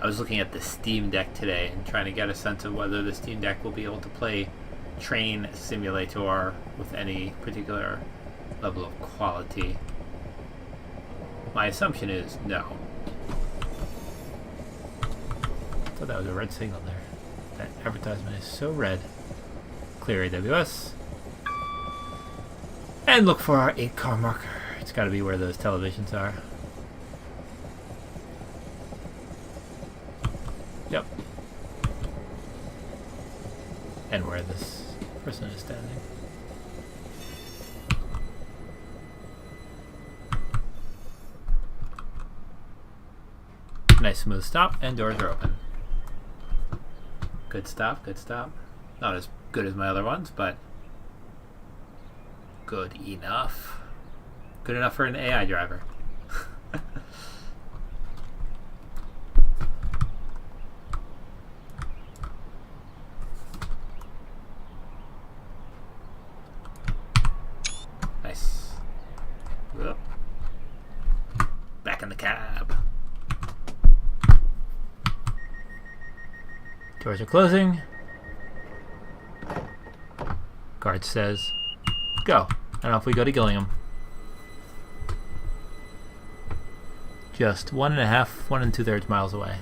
Speaker 1: I was looking at the Steam Deck today and trying to get a sense of whether the Steam Deck will be able to play Train Simulator with any particular level of quality. My assumption is no. I thought that was a red signal there. That advertisement is so red. Clear AWS. And look for our 8-car marker. It's got to be where those televisions are. Yep. And where this person is standing. Nice smooth stop, and doors are open. Good stop, good stop. Not as good as my other ones, but good enough. Good enough for an AI driver. Nice. Whoop. Back in the cab. Doors are closing. Guard says, go. And off we go to Gillingham. Just 1.5, 1 2/3 miles away.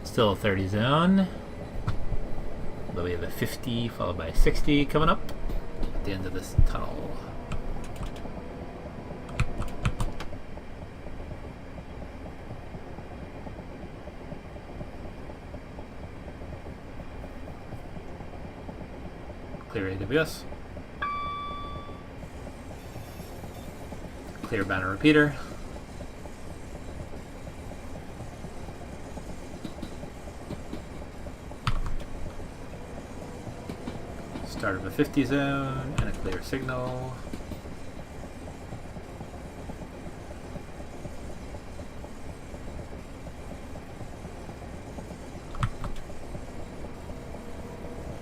Speaker 1: Still a 30 zone. Although we have a 50 followed by a 60 coming up at the end of this tunnel. Clear AWS. Clear banner repeater. Start of a 50 zone and a clear signal.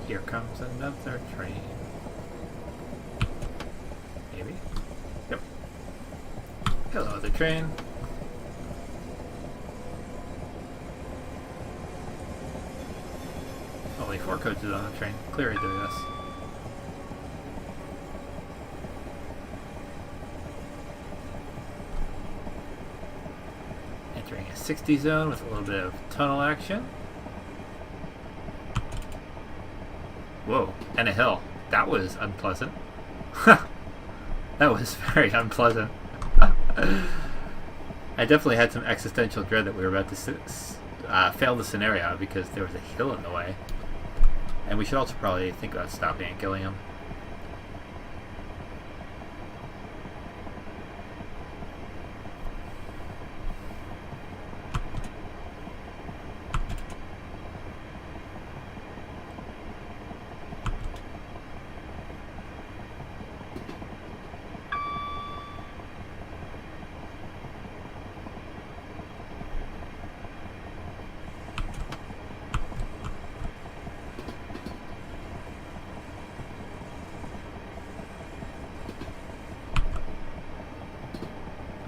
Speaker 1: Here comes another train. Maybe? Yep. Hello, the train. Only 4 coaches on the train. Clear AWS. Entering a 60 zone with a little bit of tunnel action. Whoa, and a hill. That was unpleasant. That was very unpleasant. I definitely had some existential dread that we were about to fail the scenario because there was a hill in the way. And we should also probably think about stopping and killing him.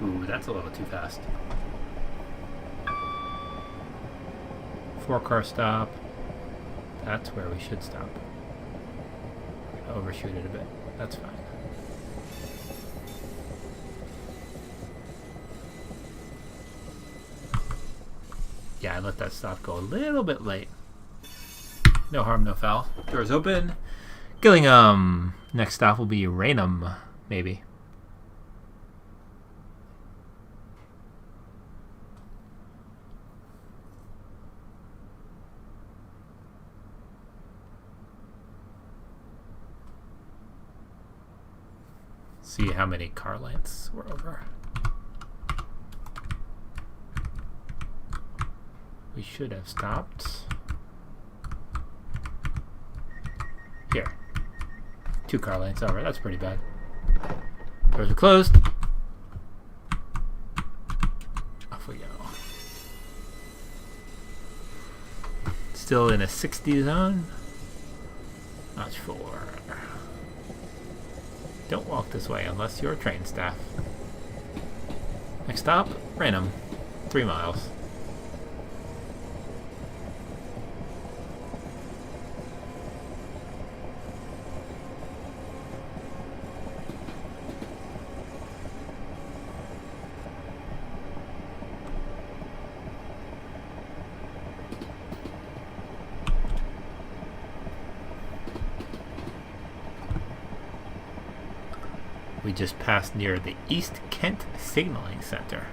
Speaker 1: Ooh, that's a little too fast. 4-car stop. That's where we should stop. We're gonna overshoot it a bit. That's fine. Yeah, I let that stop go a little bit late. No harm, no foul. Doors open. Gillingham. Next stop will be Raynham, maybe. See how many car lengths we're over. We should have stopped. Here. 2 car lengths over. That's pretty bad. Doors are closed. Off we go. Still in a 60 zone. Notch 4. Don't walk this way unless you're train staff. Next stop, Raynham. 3 miles. We just passed near the East Kent Signaling Center.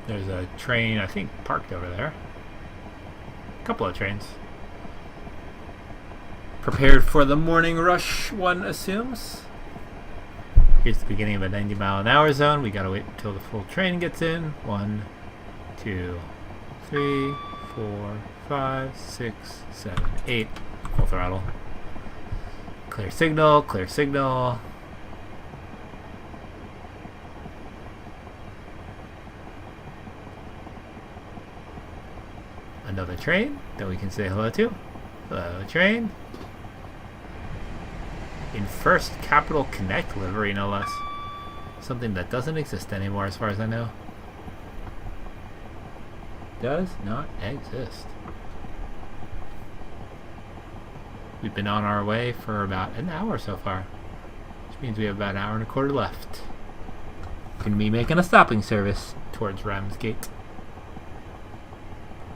Speaker 1: There's a train, I think, parked over there. A couple of trains. Prepared for the morning rush, one assumes. Here's the beginning of a 90-mile-an-hour zone. We gotta wait until the full train gets in. 1, 2, 3, 4, 5, 6, 7, 8. Full throttle. Clear signal, clear signal. Another train that we can say hello to. Hello, train. In First Capital Connect livery, no less. Something that doesn't exist anymore as far as I know. Does not exist. We've been on our way for about an hour so far, which means we have about an hour and a quarter left. Gonna be making a stopping service towards Ramsgate.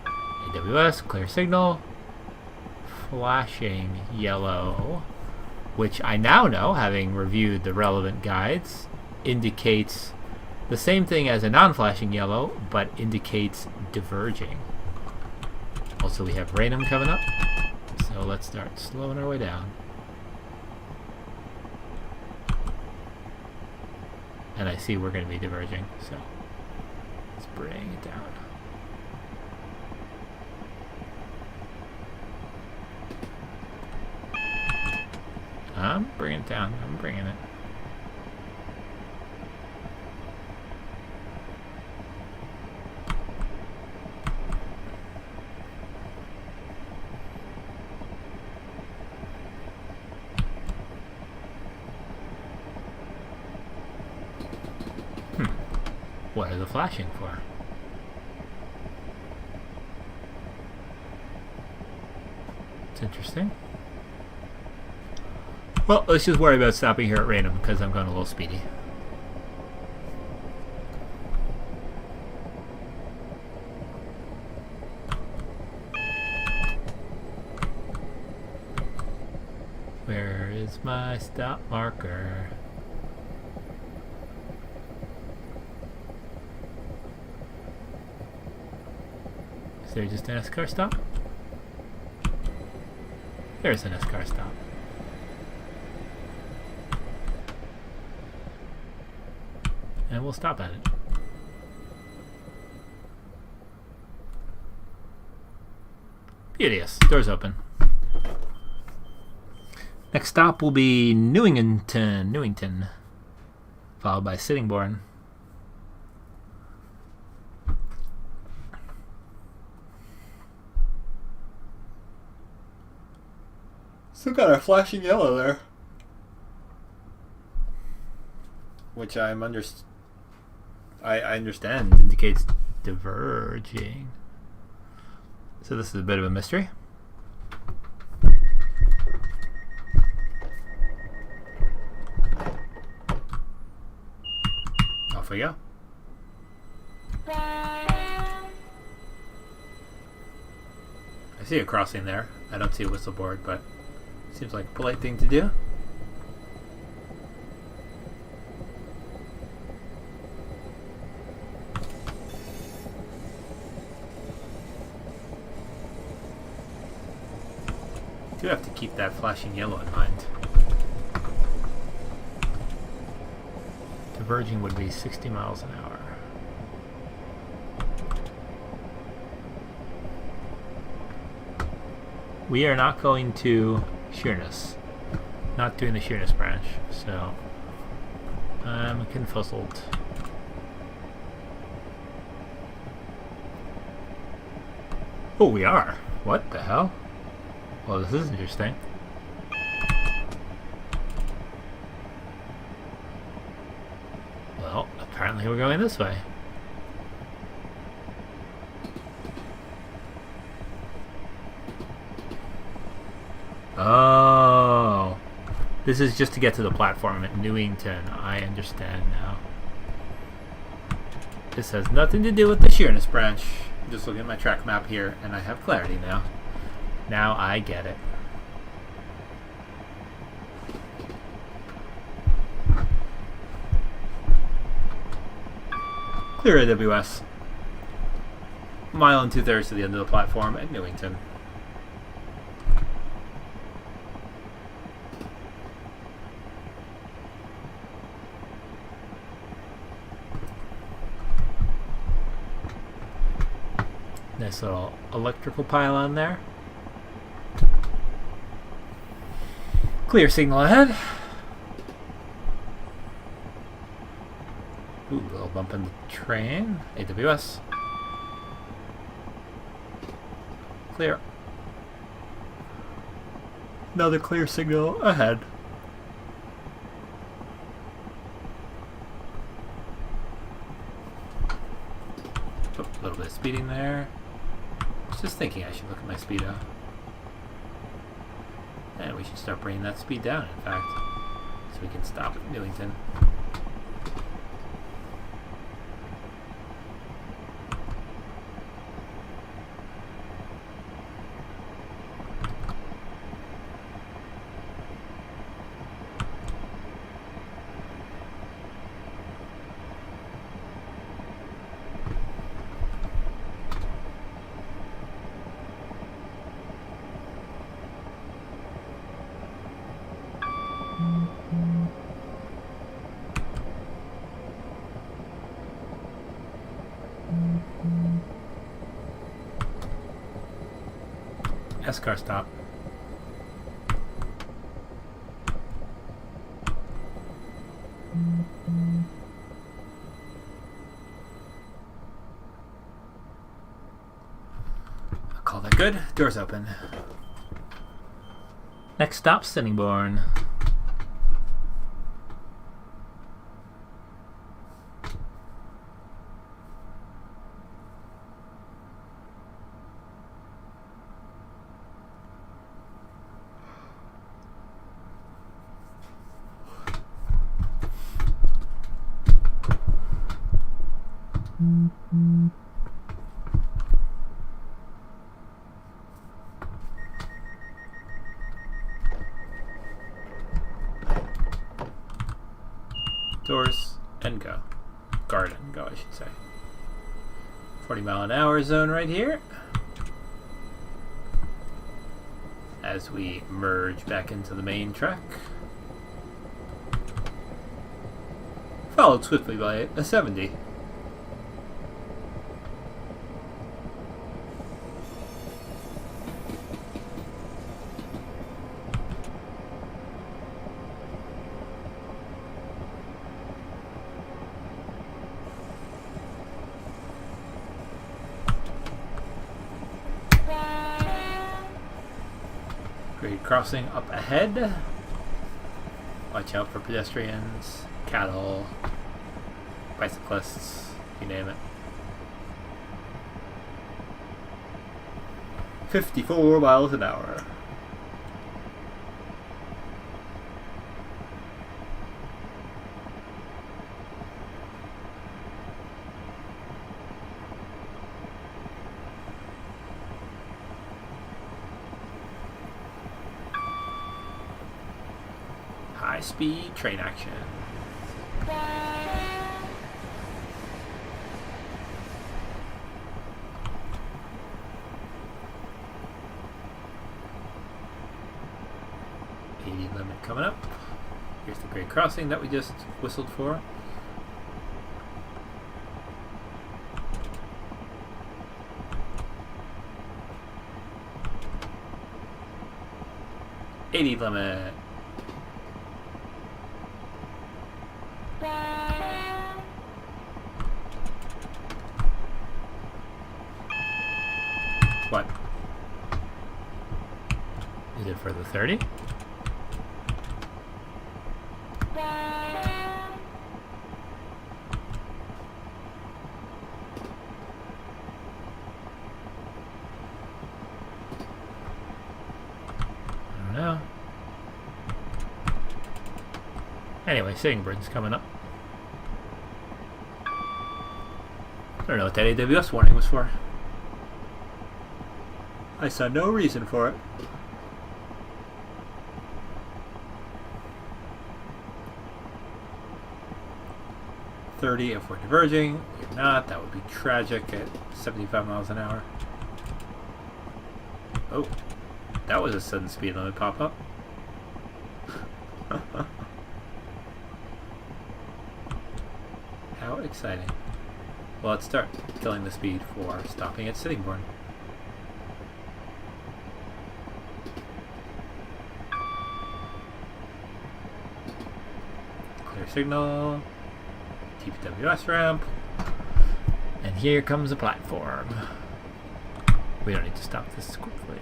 Speaker 1: AWS, clear signal. Flashing yellow, which I now know, having reviewed the relevant guides, indicates The same thing as a non-flashing yellow, but indicates diverging. Also, we have Raynham coming up, so let's start slowing our way down. And I see we're going to be diverging, so let's bring it down. I'm bringing it down. I'm bringing it. What are the flashing for? It's interesting. Well, let's just worry about stopping here at Raynham because I'm going a little speedy. Where is my stop marker? Is there just an S-car stop? There's an S-car stop. And we'll stop at it. Beauteous. Doors open. Next stop will be Newington, followed by Sittingbourne. Still got our flashing yellow there, which I understand indicates diverging. So this is a bit of a mystery. Off we go. I see a crossing there. I don't see a whistle board, but seems like a polite thing to do. Do have to keep that flashing yellow in mind. Diverging would be 60 miles an hour. We are not going to Sheerness. Not doing the Sheerness branch, so I'm confuzzled. Oh, we are. What the hell? Well, this is interesting. Well, apparently we're going this way. Oh, this is just to get to the platform at Newington. I understand now. This has nothing to do with the Sheerness branch. I'm just looking at my track map here, and I have clarity now. Now I get it. Clear AWS. Mile and 2/3 to the end of the platform at Newington. Nice little electrical pylon there. Clear signal ahead. Ooh, a little bump in the train. AWS. Clear. Another clear signal ahead. Oh, a little bit of speeding there. I was just thinking I should look at my speedo. And we should start bringing that speed down, in fact, so we can stop at Newington. S-car stop. I'll call that good. Doors open. Next stop, Sittingbourne. Doors and go. Garden go, I should say. 40-mile-an-hour zone right here. As we merge back into the main track. Followed swiftly by a 70. Grade crossing up ahead. Watch out for pedestrians, cattle, bicyclists, you name it. 54 miles an hour. High-speed train action. Limit coming up. Here's the grade crossing that we just whistled for. '80 limit. What? Is it for the 30? No. Anyway, Sittingbourne's coming up. I don't know what that AWS warning was for. I saw no reason for it. .30 if we're diverging. If not, that would be tragic at 75 miles an hour. Oh. That was a sudden speed limit pop-up. How exciting. Well, let's start killing the speed for stopping at Sittingbourne. Clear signal. TPWS ramp. And here comes a platform. We don't need to stop this quickly.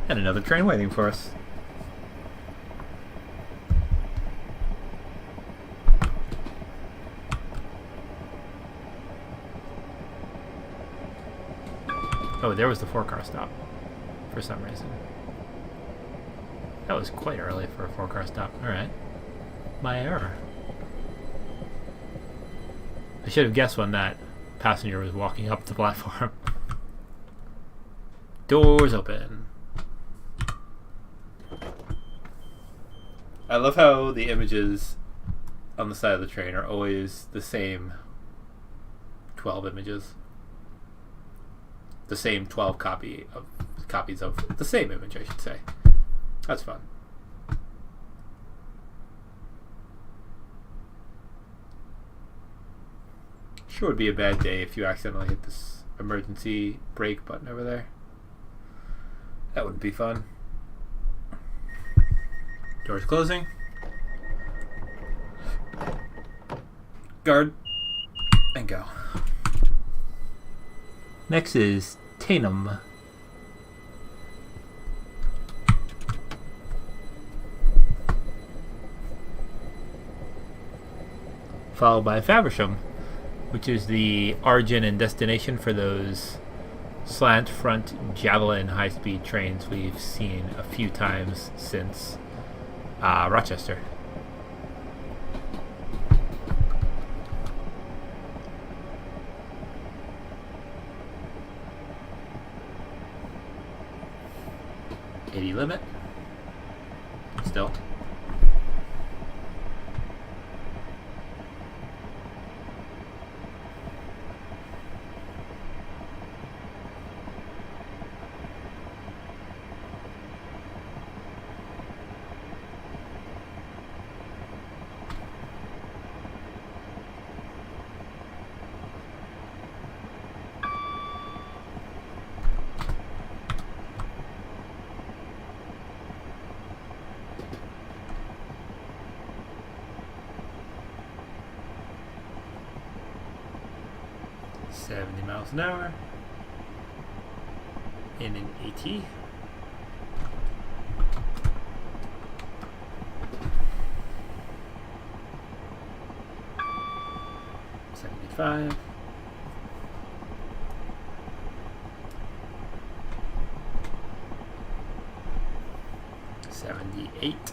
Speaker 1: And another train waiting for us. Oh, there was the 4-car stop for some reason. That was quite early for a 4-car stop. Alright. My error. I should have guessed when that passenger was walking up the platform. Doors open. I love how the images on the side of the train are always the same 12 images. The same 12 copies of the same image, I should say. That's fun. Sure would be a bad day if you accidentally hit this emergency brake button over there. That wouldn't be fun. Doors closing. Guard. And go. Next is Chatham. Followed by Faversham, which is the origin and destination for those slant front Javelin high-speed trains we've seen a few times since Rochester. .80 limit. Still. Miles an hour in an AT. $75. $78.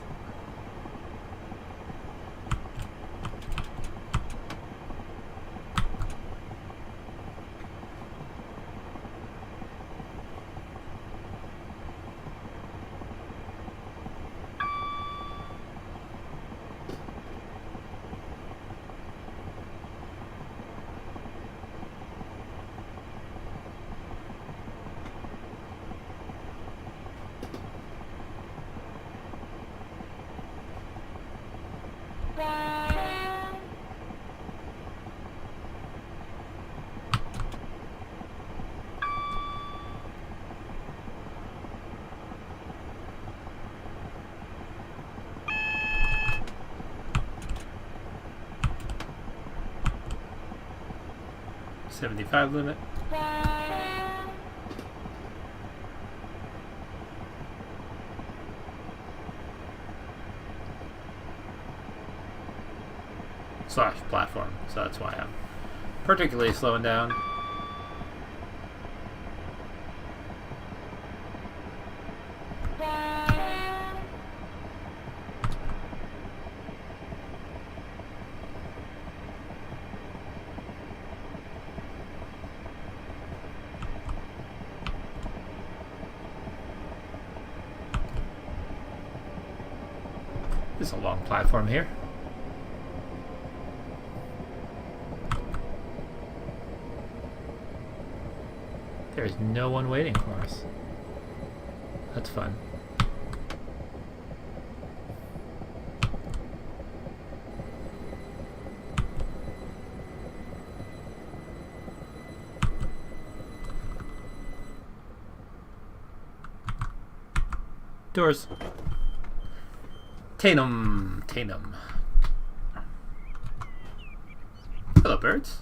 Speaker 1: $75 limit. Slash platform, so that's why I'm particularly slowing down. There's a long platform here. There's no one waiting for us. That's fun. Doors. Chatham. Hello, birds.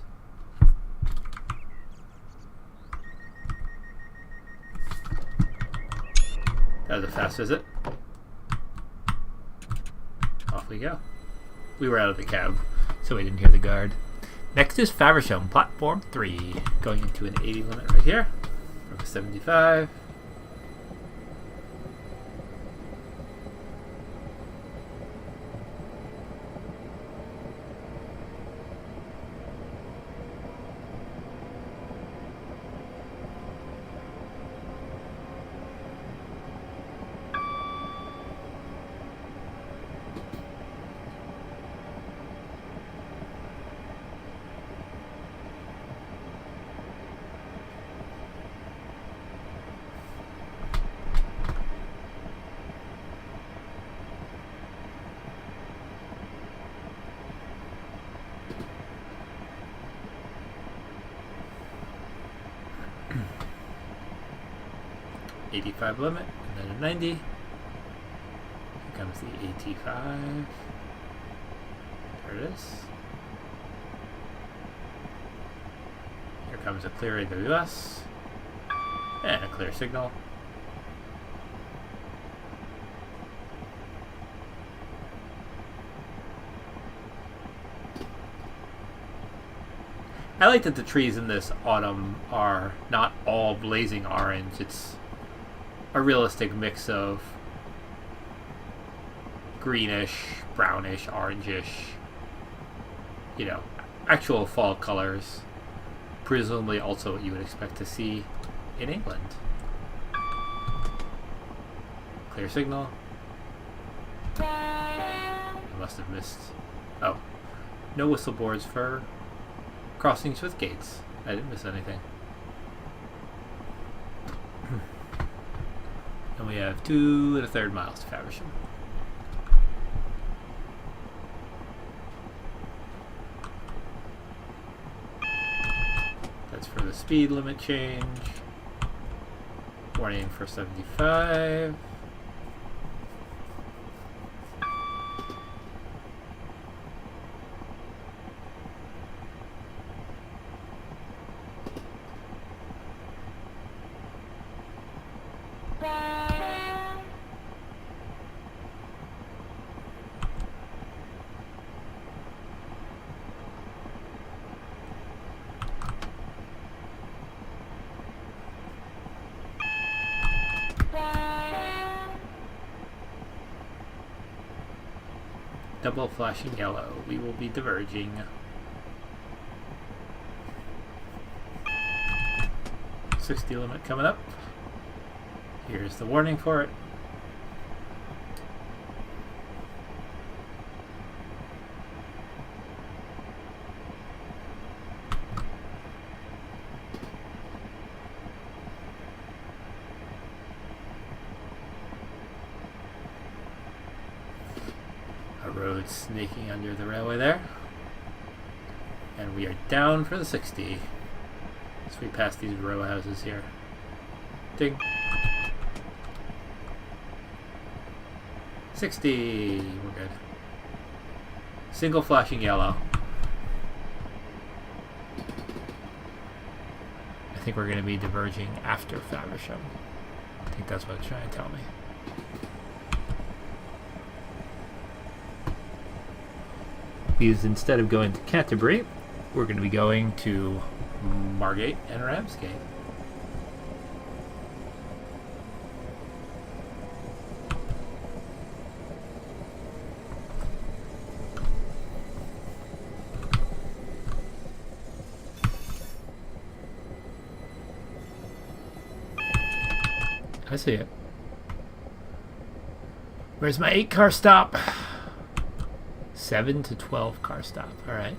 Speaker 1: That was a fast visit. Off we go. We were out of the cab, so we didn't hear the guard. Next is Faversham, platform 3, going into an 80 limit right here. From 75. 85 limit, and then a 90. Here comes the AT5. There it is. Here comes a clear AWS. And a clear signal. I like that the trees in this autumn are not all blazing orange. It's a realistic mix of greenish, brownish, orangish, you know, actual fall colors. Presumably also what you would expect to see in England. Clear signal. I must have missed. Oh, no whistle boards for crossings with gates. I didn't miss anything. And we have 2 1/3 miles to Faversham. That's for the speed limit change. Warning for 75. Double flashing yellow. We will be diverging. 60 limit coming up. Here's the warning for it. Road snaking under the railway there, and we are down for the 60 as we pass these row houses here. Ding. 60. We're good. Single flashing yellow. I think we're going to be diverging after Faversham. I think that's what it's trying to tell me. Because instead of going to Canterbury, we're going to be going to Margate and Ramsgate. I see it. Where's my 8-car stop? 7 to 12 car stop. All right.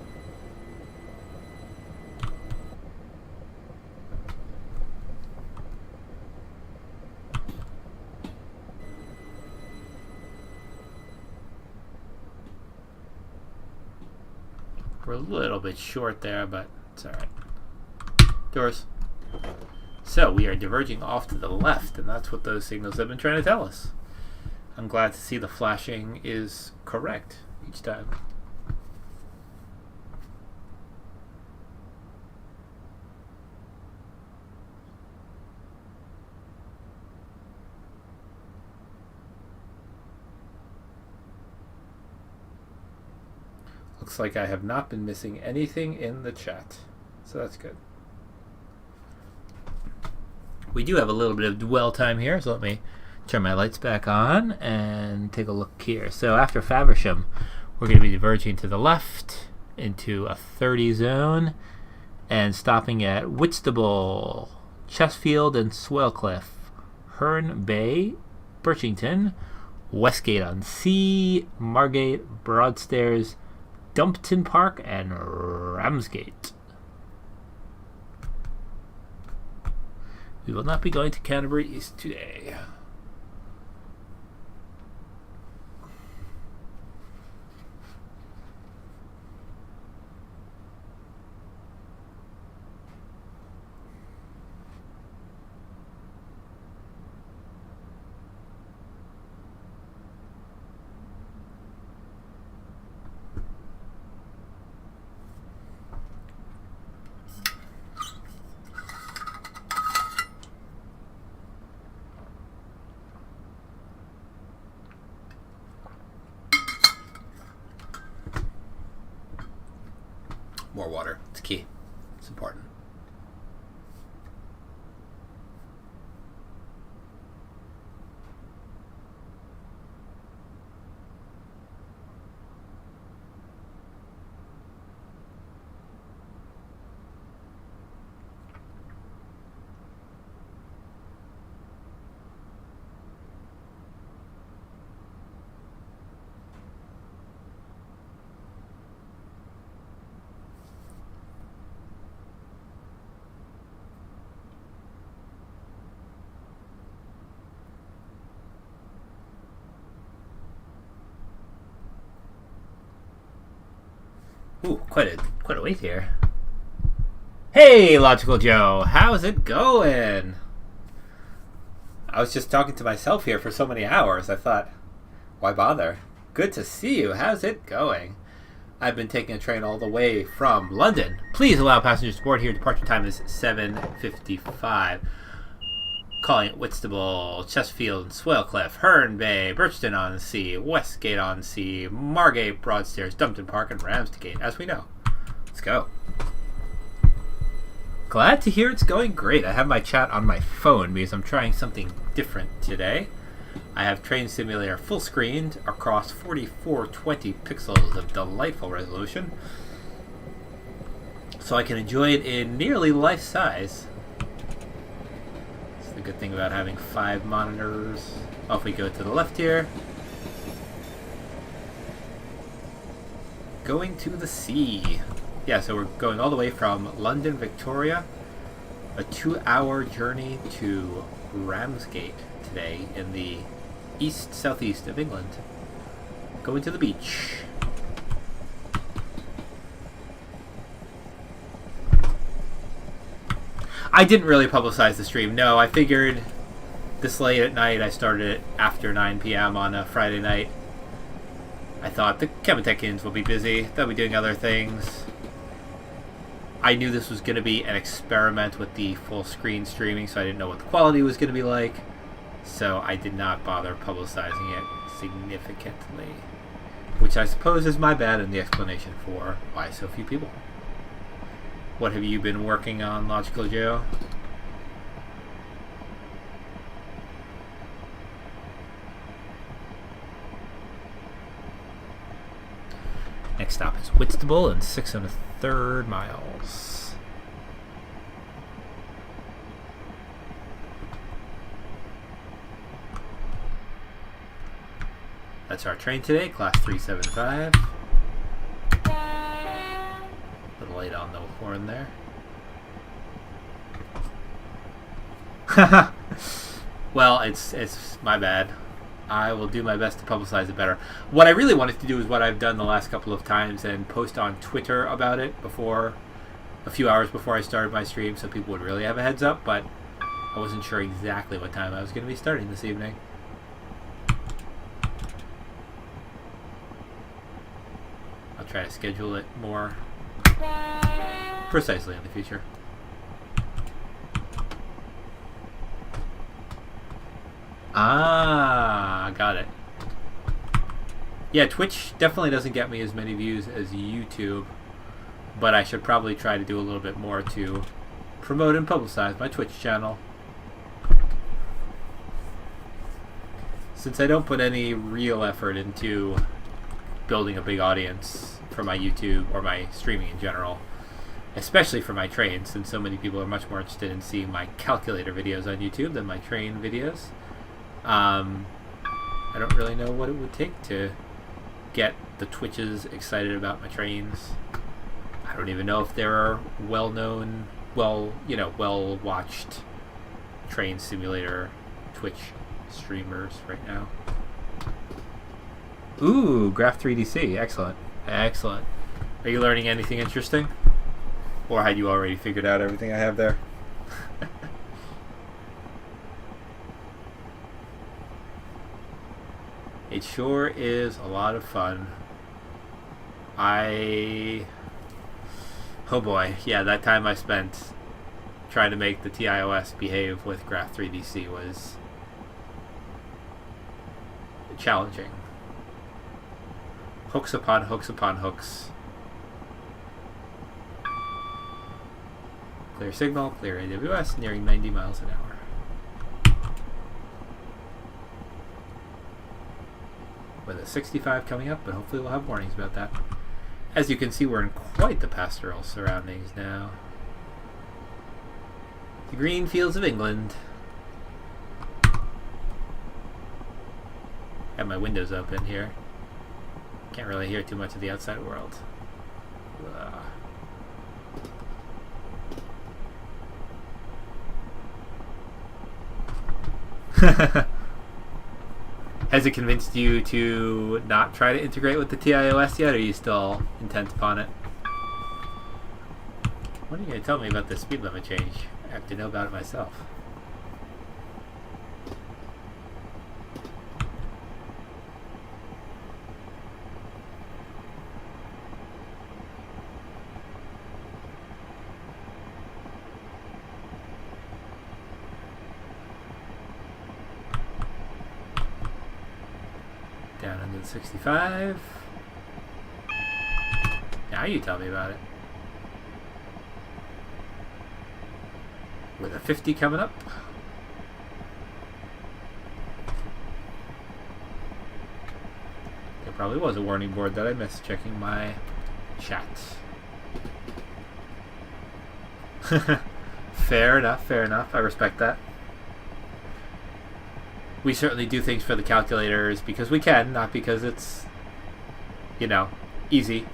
Speaker 1: We're a little bit short there, but it's all right. Doors. So we are diverging off to the left, and that's what those signals have been trying to tell us. I'm glad to see the flashing is correct each time. Looks like I have not been missing anything in the chat, so that's good. We do have a little bit of dwell time here, so let me turn my lights back on and take a look here. So after Faversham, we're going to be diverging to the left into a 30 zone and stopping at Whitstable, Chesfield and Swalcliffe, Herne Bay, Birchington, Westgate-on-Sea, Margate, Broadstairs, Dumpton Park, and Ramsgate. We will not be going to Canterbury East today. More water. It's key. It's important. Ooh, quite a wait here. Hey, Logical Joe, how's it going? I was just talking to myself here for so many hours. I thought, why bother? Good to see you. How's it going? I've been taking a train all the way from London. Please allow passengers to board here. Departure time is 7:55. Calling at Whitstable, Chesterfield, Swalcliffe, Herne Bay, Birchton-on-Sea, Westgate-on-Sea, Margate, Broadstairs, Dumpton Park, and Ramsgate, as we know. Let's go. Glad to hear it's going great. I have my chat on my phone because I'm trying something different today. I have Train Simulator full screened across 4420 pixels of delightful resolution, so I can enjoy it in nearly life size. The good thing about having 5 monitors. Off we go to the left here. Going to the sea. Yeah, so we're going all the way from London, Victoria. A 2-hour journey to Ramsgate today in the southeast of England. Going to the beach. I didn't really publicize the stream. No, I figured this late at night. I started it after 9 p.m. on a Friday night. I thought the Kemetekians will be busy. They'll be doing other things. I knew this was going to be an experiment with the full screen streaming, so I didn't know what the quality was going to be like. So I did not bother publicizing it significantly. Which I suppose is my bad and the explanation for why so few people. What have you been working on, Logical Joe? Next stop is Whitstable and 6 1/3 miles. That's our train today, class 375. A little late on the horn there. Well, it's my bad. I will do my best to publicize it better. What I really wanted to do is what I've done the last couple of times and post on Twitter about it before, a few hours before I started my stream, so people would really have a heads up, but I wasn't sure exactly what time I was going to be starting this evening. I'll try to schedule it more precisely in the future. Ah, got it. Yeah, Twitch definitely doesn't get me as many views as YouTube, but I should probably try to do a little bit more to promote and publicize my Twitch channel. Since I don't put any real effort into building a big audience for my YouTube or my streaming in general, especially for my train, since so many people are much more interested in seeing my calculator videos on YouTube than my train videos. I don't really know what it would take to get the Twitches excited about my trains. I don't even know if there are well-known, well-watched train simulator Twitch streamers right now. Ooh, Graph 3DC. Excellent. Excellent. Are you learning anything interesting? Or had you already figured out everything I have there? It sure is a lot of fun. Oh boy, yeah, that time I spent trying to make the TiOS behave with Graph 3DC was challenging. Hooks upon hooks upon hooks. Clear signal, clear AWS, nearing 90 miles an hour. With a 65 coming up, but hopefully we'll have warnings about that. As you can see, we're in quite the pastoral surroundings now. The green fields of England. Have my windows open here. Can't really hear too much of the outside world. Has it convinced you to not try to integrate with the TiOS yet, or are you still intent upon it? What are you going to tell me about the speed limit change? I have to know about it myself. Down under the 65. Now you tell me about it. With a 50 coming up. There probably was a warning board that I missed checking my chat. Fair enough, fair enough. I respect that. We certainly do things for the calculators because we can, not because it's, you know, easy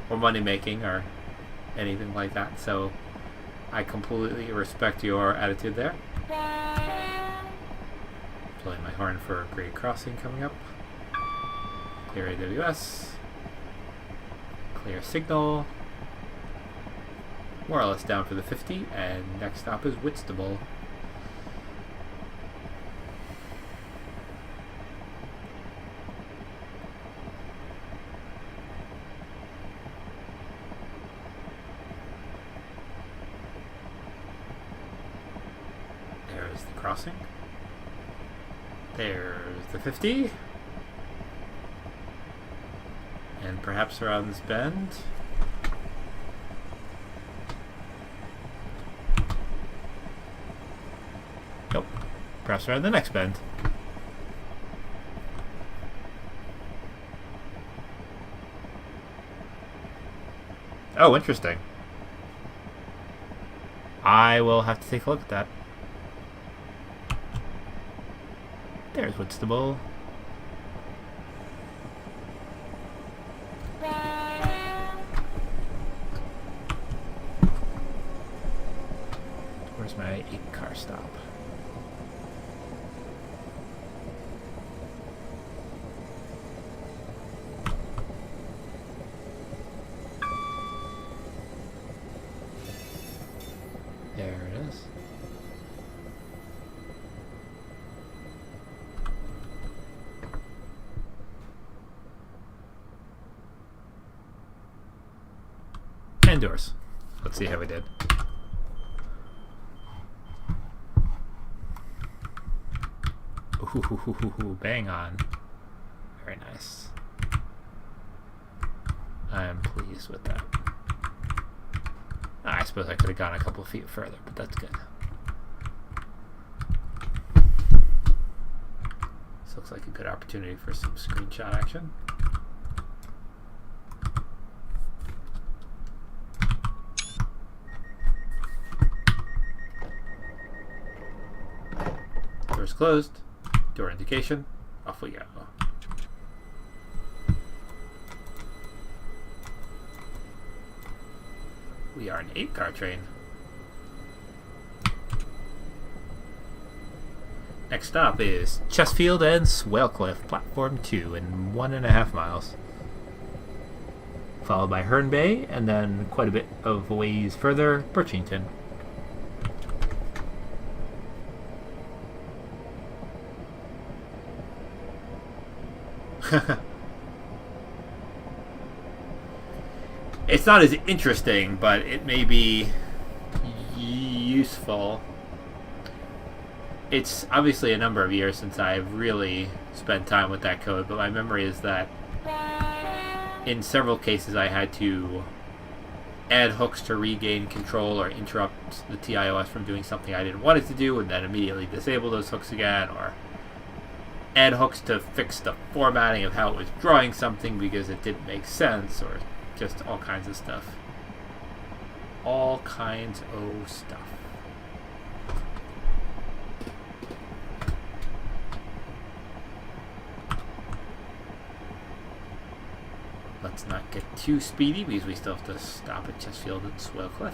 Speaker 1: or money making or anything like that. So I completely respect your attitude there. Blowing my horn for a grade crossing coming up. Clear AWS. Clear signal. More or less down for the 50, and next stop is Whitstable. There's the crossing. There's the 50. And perhaps around this bend. Nope. Perhaps around the next bend. Oh, interesting. I will have to take a look at that. There's Whitstable. Where's my 8-car stop? There it is. And doors. Let's see how we did. Ooh, bang on. Very nice. I am pleased with that. I suppose I could have gone a couple of feet further, but that's good. This looks like a good opportunity for some screenshot action. Doors closed. Door indication. Off we go. We are an 8-car train. Next stop is Chestfield and Swalcliffe, platform 2 in 1.5 miles. Followed by Herne Bay, and then quite a bit of ways further, Birchington. It's not as interesting, but it may be useful. It's obviously a number of years since I've really spent time with that code, but my memory is that in several cases I had to add hooks to regain control or interrupt the TIOS from doing something I didn't want it to do and then immediately disable those hooks again, or add hooks to fix the formatting of how it was drawing something because it didn't make sense, or just all kinds of stuff. All kinds of stuff. Let's not get too speedy because we still have to stop at Chesterfield and Swellcliff.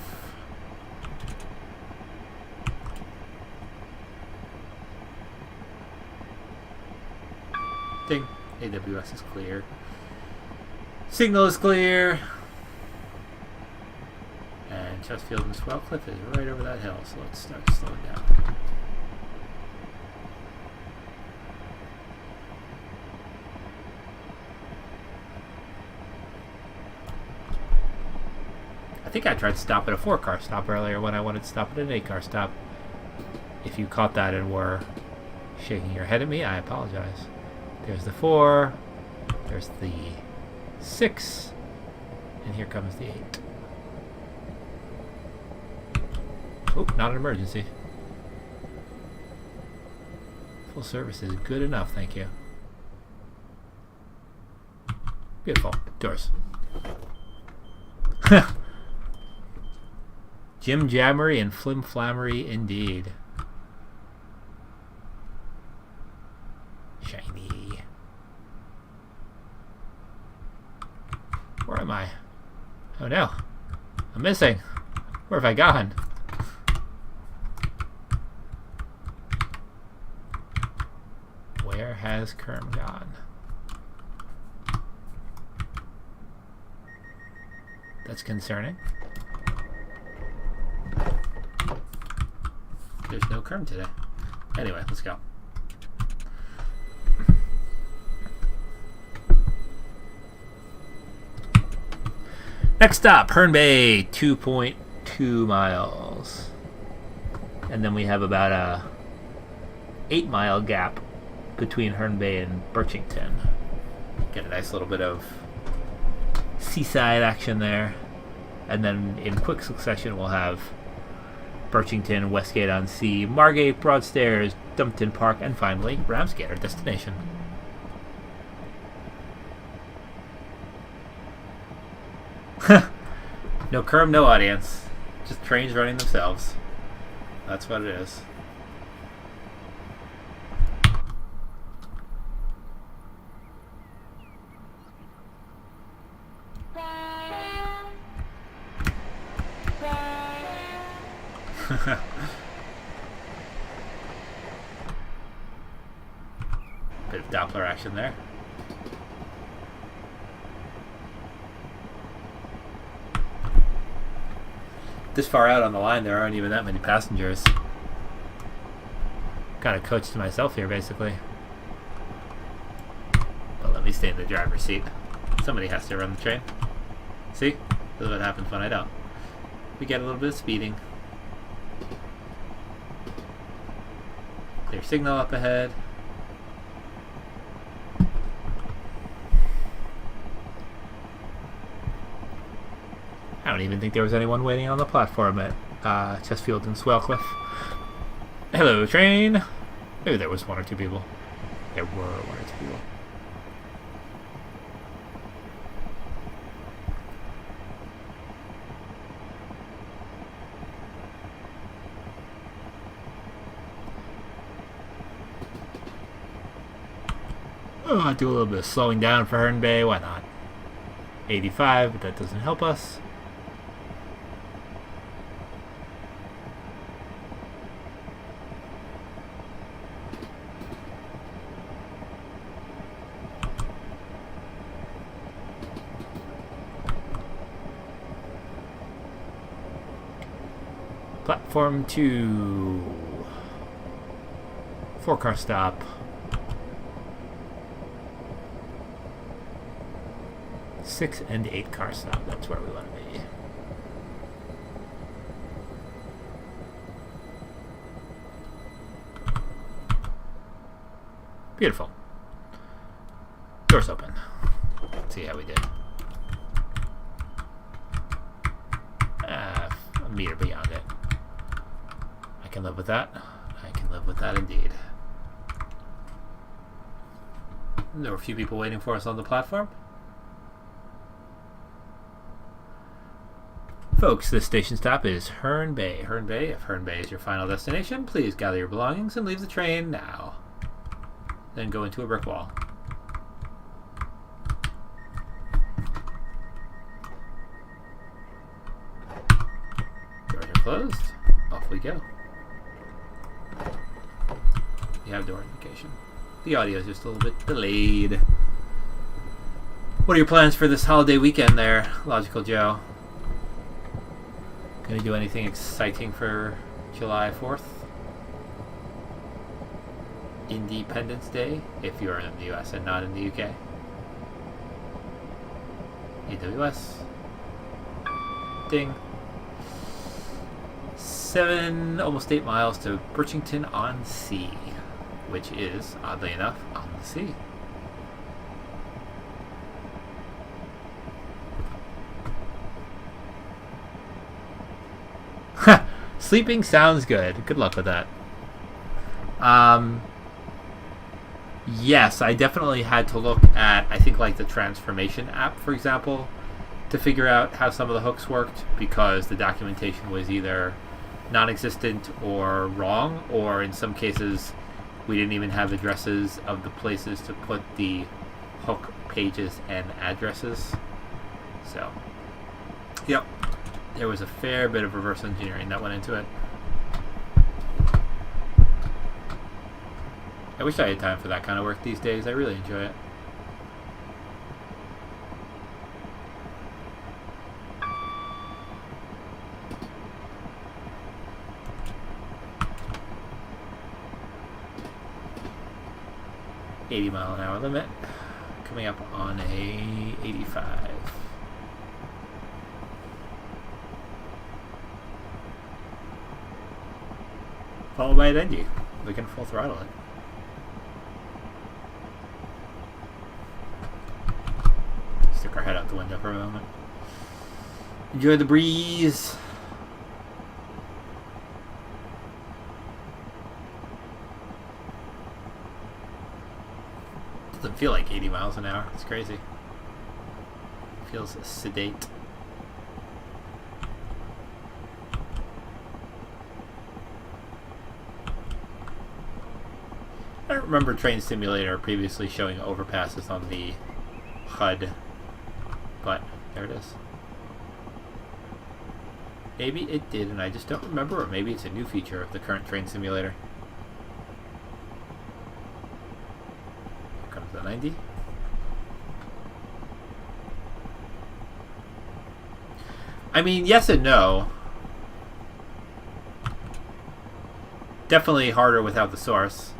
Speaker 1: Ding. AWS is clear. Signal is clear. And Chesterfield and Swellcliff is right over that hill, so let's start slowing down. I think I tried to stop at a 4-car stop earlier when I wanted to stop at an 8-car stop. If you caught that and were shaking your head at me, I apologize. There's the 4, there's the 6, and here comes the 8. Oh, not an emergency. Full service is good enough, thank you. Beautiful. Doors. Jim Jammery and Flim Flammery indeed. Shiny. Where am I? Oh no. I'm missing. Where have I gone? Where has Kerm gone? That's concerning. There's no Kerm today. Anyway, let's go. Next stop, Herne Bay, 2.2 miles. And then we have about a 8-mile gap between Herne Bay and Birchington. Get a nice little bit of seaside action there. And then in quick succession we'll have Birchington, Westgate-on-Sea, Margate, Broadstairs, Dumpton Park, and finally Ramsgate, our destination. No Kerm, no audience. Just trains running themselves. That's what it is. Bit of Doppler action there. This far out on the line, there aren't even that many passengers. Kind of coached myself here, basically. But let me stay in the driver's seat. Somebody has to run the train. See? This is what happens when I don't. We get a little bit of speeding. Clear signal up ahead. I don't even think there was anyone waiting on the platform at Chesterfield and Swellcliff. Hello, train. Maybe there was one or two people. There were one or two people. Oh, I'll do a little bit of slowing down for Herne Bay. Why not? 85, but that doesn't help us. Platform 2. 4-car stop. 6 and 8-car stop. That's where we want to be. Beautiful. Doors open. Let's see how we did. meter beyond it. I can live with that. I can live with that indeed. There were a few people waiting for us on the platform. Folks, this station stop is Herne Bay. Herne Bay. If Herne Bay is your final destination, please gather your belongings and leave the train now. Then go into a brick wall. Doors are closed. Off we go. We have door indication. The audio is just a little bit delayed. What are your plans for this holiday weekend there, Logical Joe? Gonna do anything exciting for July 4th? Independence Day, if you're in the US and not in the UK. AWS. Ding. 7, almost 8 miles to Birchington-on-Sea, which is, oddly enough, on the sea. Sleeping sounds good. Good luck with that. Yes, I definitely had to look at, I think, like the transformation app, for example, to figure out how some of the hooks worked, because the documentation was either non-existent or wrong, or in some cases we didn't even have addresses of the places to put the hook pages and addresses. So, yep, there was a fair bit of reverse engineering that went into it. I wish I had time for that kind of work these days. I really enjoy it. $80-mile-an-hour limit. Coming up on a 85. Followed by an NG. We can full throttle it. Stick our head out the window for a moment. Enjoy the breeze. Doesn't feel like 80 miles an hour. It's crazy. Feels sedate. I don't remember Train Simulator previously showing overpasses on the HUD, but there it is. Maybe it did and I just don't remember, or maybe it's a new feature of the current Train Simulator. Here comes the 90. I mean, yes and no. Definitely harder without the source.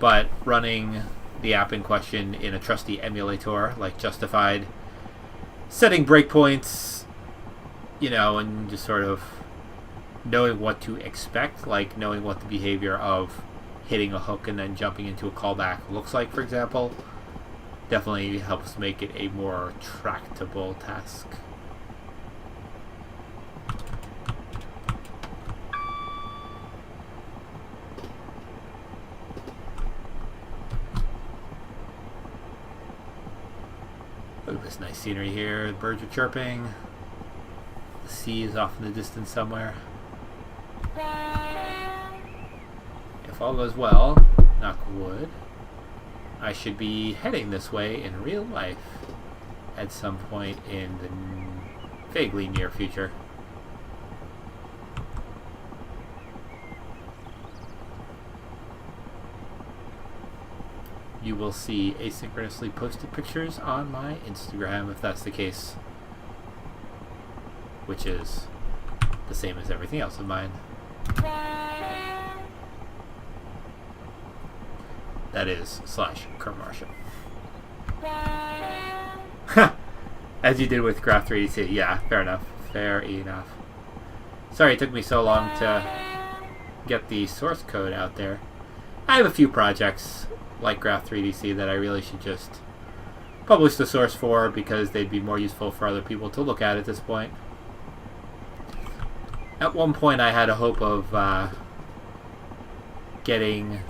Speaker 1: But running the app in question in a trusty emulator like Justified, setting breakpoints, you know, and just sort of knowing what to expect, like knowing what the behavior of hitting a hook and then jumping into a callback looks like, for example, definitely helps make it a more tractable task. Look at this nice scenery here. The birds are chirping. The sea is off in the distance somewhere. If all goes well, knock wood, I should be heading this way in real life at some point in the vaguely near future. You will see asynchronously posted pictures on my Instagram if that's the case, which is the same as everything else of mine. That is /commercial. As you did with Graph 3DC. Yeah, fair enough. Fair enough. Sorry it took me so long to get the source code out there. I have a few projects like Graph 3DC that I really should just publish the source for, because they'd be more useful for other people to look at this point. At one point, I had a hope of getting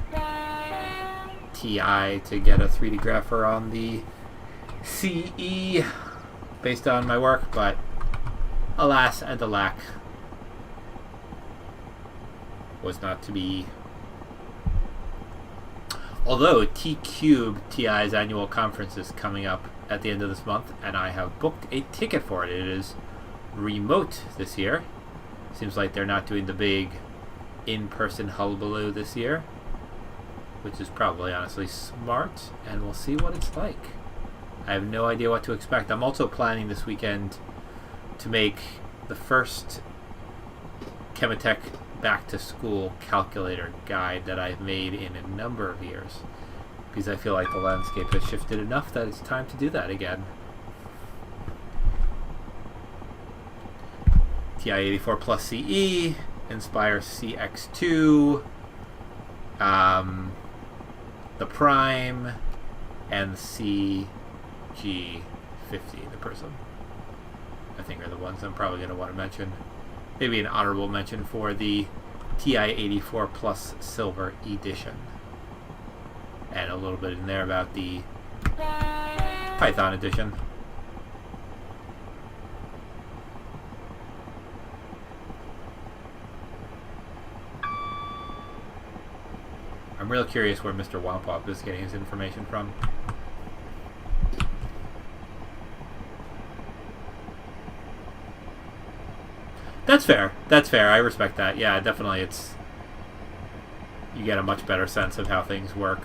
Speaker 1: TI to get a 3D grapher on the CE based on my work, but alas and alack, was not to be. Although T-Cube, TI's annual conference, is coming up at the end of this month, and I have booked a ticket for it. It is remote this year. Seems like they're not doing the big in-person hullabaloo this year, which is probably honestly smart, and we'll see what it's like. I have no idea what to expect. I'm also planning this weekend to make the first Chematech back-to-school calculator guide that I've made in a number of years, because I feel like the landscape has shifted enough that it's time to do that again. TI-84 plus CE, Inspire CX2, the Prime, and the CG50, the Prism, I think are the ones I'm probably going to want to mention. Maybe an honorable mention for the TI-84 Plus Silver Edition. And a little bit in there about the Python Edition. I'm real curious where Mr. Wampop is getting his information from. That's fair. That's fair. I respect that. Yeah, definitely. You get a much better sense of how things work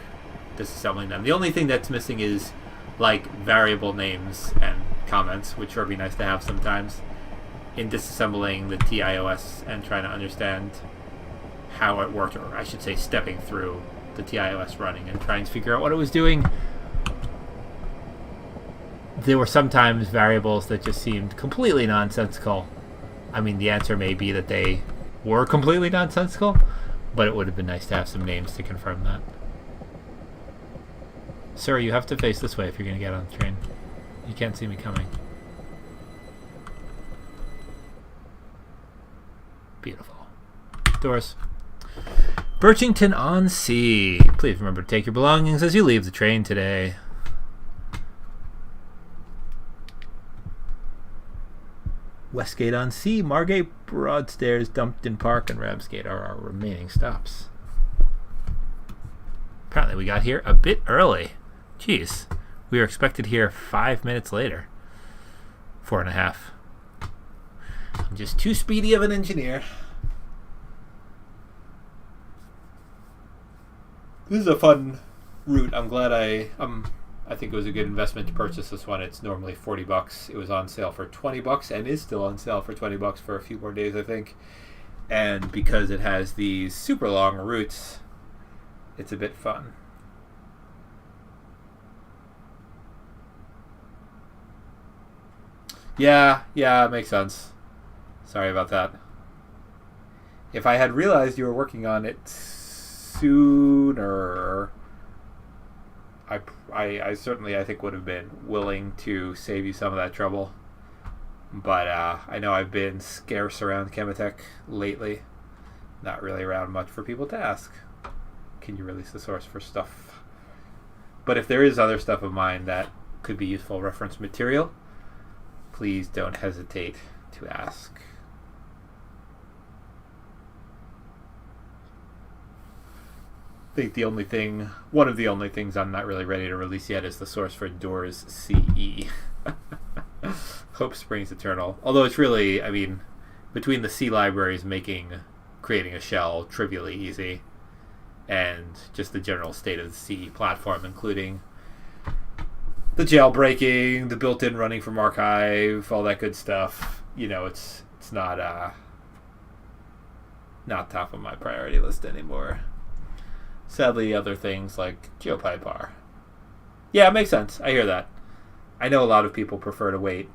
Speaker 1: disassembling them. The only thing that's missing is like variable names and comments, which would be nice to have sometimes in disassembling the TIOS and trying to understand how it worked, or I should say stepping through the TIOS running and trying to figure out what it was doing. There were sometimes variables that just seemed completely nonsensical. I mean, the answer may be that they were completely nonsensical, but it would have been nice to have some names to confirm that. Sir, you have to face this way if you're going to get on the train. You can't see me coming. Beautiful. Doors. Birchington-on-Sea. Please remember to take your belongings as you leave the train today. Westgate-on-Sea, Margate, Broadstairs, Dumpton Park, and Ramsgate are our remaining stops. Apparently we got here a bit early. Jeez. We were expected here 5 minutes later. 4.5. I'm just too speedy of an engineer. This is a fun route. I'm glad I think it was a good investment to purchase this one. It's normally $40. It was on sale for $20 and is still on sale for $20 for a few more days, I think. And because it has these super long routes, it's a bit fun. Yeah, it makes sense. Sorry about that. If I had realized you were working on it sooner, I certainly, I think, would have been willing to save you some of that trouble. But I know I've been scarce around Chematech lately. Not really around much for people to ask. Can you release the source for stuff? But if there is other stuff of mine that could be useful reference material, please don't hesitate to ask. I think one of the only things I'm not really ready to release yet is the source for Doors CE. Hope springs eternal. Although it's really, I mean, between the C libraries creating a shell trivially easy, and just the general state of the CE platform, including the jailbreaking, the built-in running from archive, all that good stuff. It's not top of my priority list anymore. Sadly, other things like GeoPyPar. Yeah, it makes sense. I hear that. I know a lot of people prefer to wait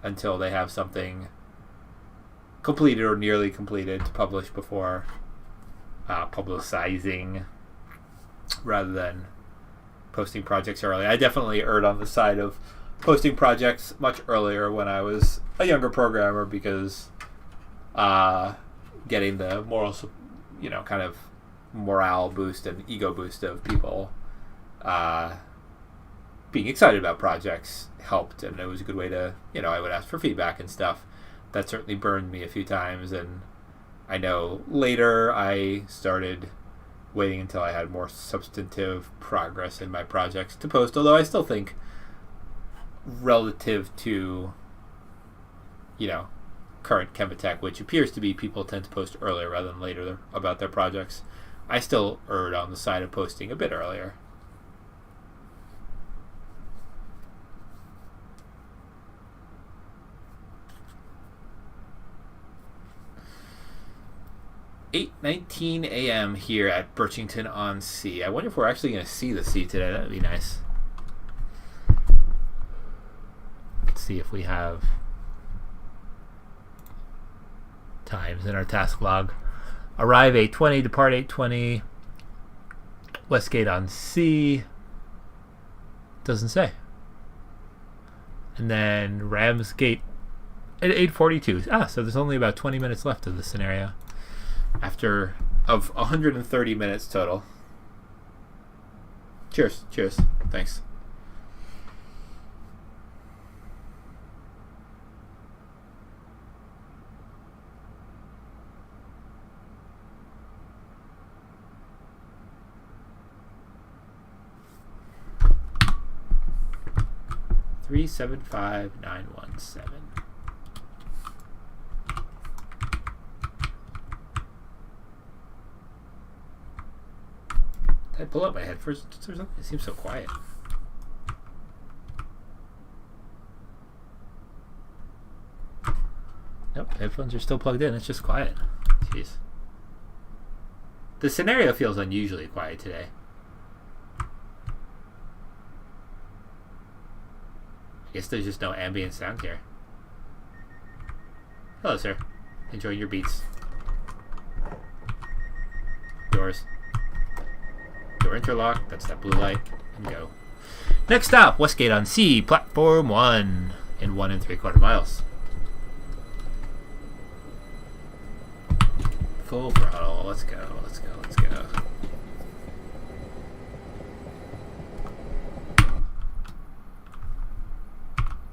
Speaker 1: until they have something completed or nearly completed to publish before publicizing, rather than posting projects early. I definitely erred on the side of posting projects much earlier when I was a younger programmer, because getting the moral, kind of morale boost and ego boost of people being excited about projects helped, and it was a good way to, I would ask for feedback and stuff. That certainly burned me a few times, and I know later I started waiting until I had more substantive progress in my projects to post, although I still think relative to, current Chematech, which appears to be people tend to post earlier rather than later about their projects, I still erred on the side of posting a bit earlier. (8:19 a.m. here at Birchington-on-Sea). I wonder if we're actually going to see the sea today. That would be nice. Let's see if we have times in our task log. Arrive 8:20, depart 8:20. Westgate-on-Sea. Doesn't say. And then Ramsgate at 8:42. So there's only about 20 minutes left of this scenario. Of 130 minutes total. Cheers. Thanks. $375,917. Did I pull up my headphones or something? It seems so quiet. Nope, headphones are still plugged in. It's just quiet. Jeez. The scenario feels unusually quiet today. I guess there's just no ambient sound here. Hello, sir. Enjoying your beats. Yours. Door interlock. That's that blue light. And go. Next stop, Westgate-on-Sea, platform 1 in 1 3/4 miles. Full throttle. Let's go.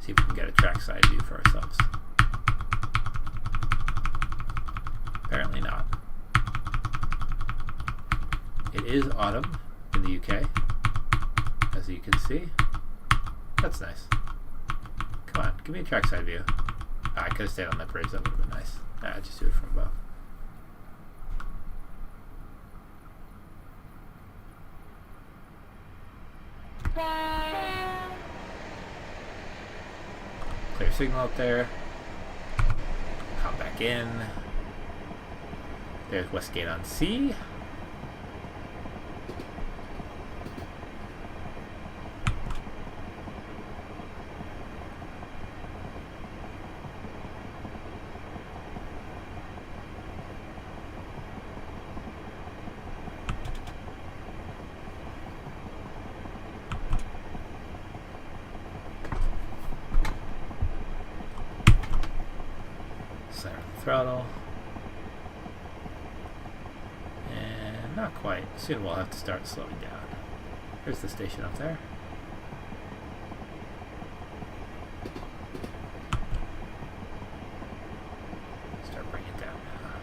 Speaker 1: See if we can get a trackside view for ourselves. Apparently not. It is autumn in the UK, as you can see. That's nice. Come on, give me a trackside view. I could have stayed on that bridge, that would have been nice. Just do it from above. Clear signal up there. Hop back in. There's Westgate-on-Sea. Throttle. And not quite. Soon we'll have to start slowing down. Here's the station up there. Start bringing it down now.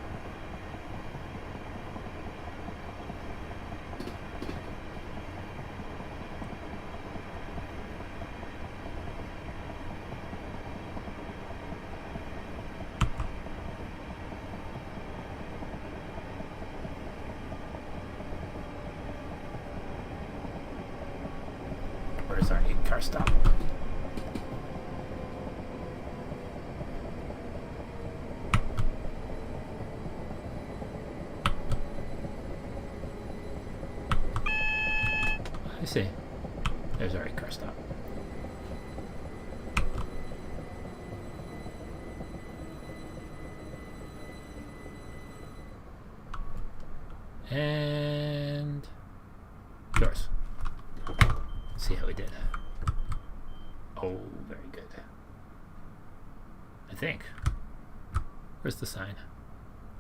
Speaker 1: Where's our 8-car stop? I see. There's our 8-car stop. And doors. See how we did. Oh, very good. I think. Where's the sign?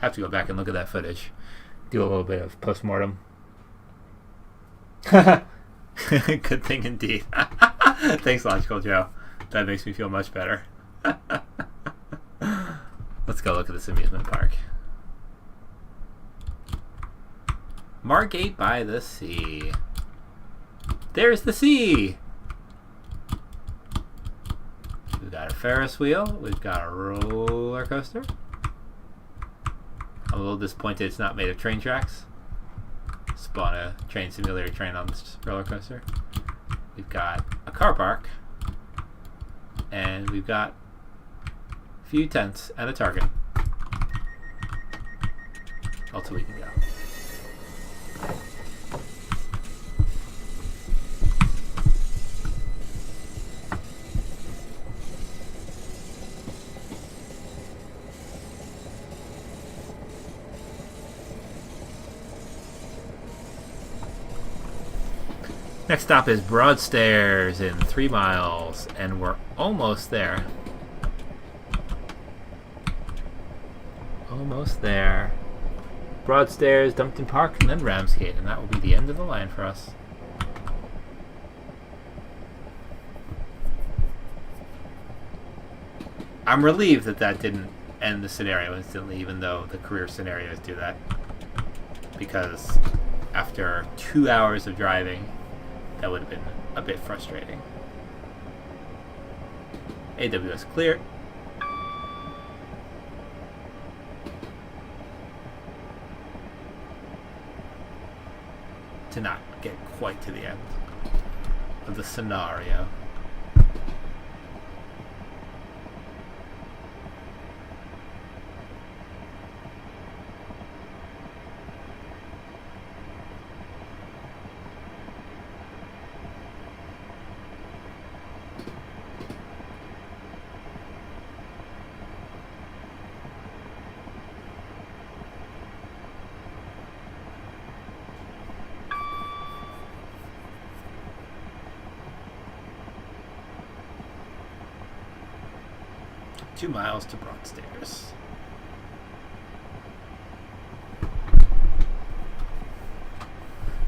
Speaker 1: Have to go back and look at that footage. Do a little bit of post-mortem. Good thing indeed. Thanks, Logical Joe. That makes me feel much better. Let's go look at this amusement park. Margate by the Sea. There's the sea! We've got a Ferris wheel. We've got a roller coaster. I'm a little disappointed it's not made of train tracks. Spawn a train simulator train on this roller coaster. We've got a car park. And we've got a few tents and a Target. Also, we can go. Next stop is Broadstairs in 3 miles, and we're almost there. Almost there. Broadstairs, Dumpton Park, and then Ramsgate, and that will be the end of the line for us. I'm relieved that that didn't end the scenario instantly, even though the career scenarios do that. Because after 2 hours of driving, that would have been a bit frustrating. AWS clear. To not get quite to the end of the scenario. Two miles to Broadstairs.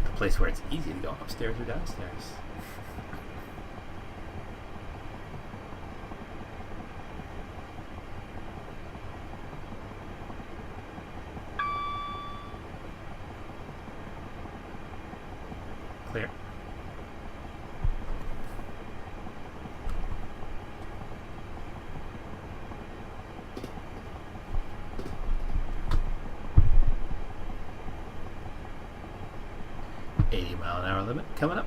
Speaker 1: The place where it's easy to go upstairs or downstairs. Clear. .80-mile-an-hour limit coming up.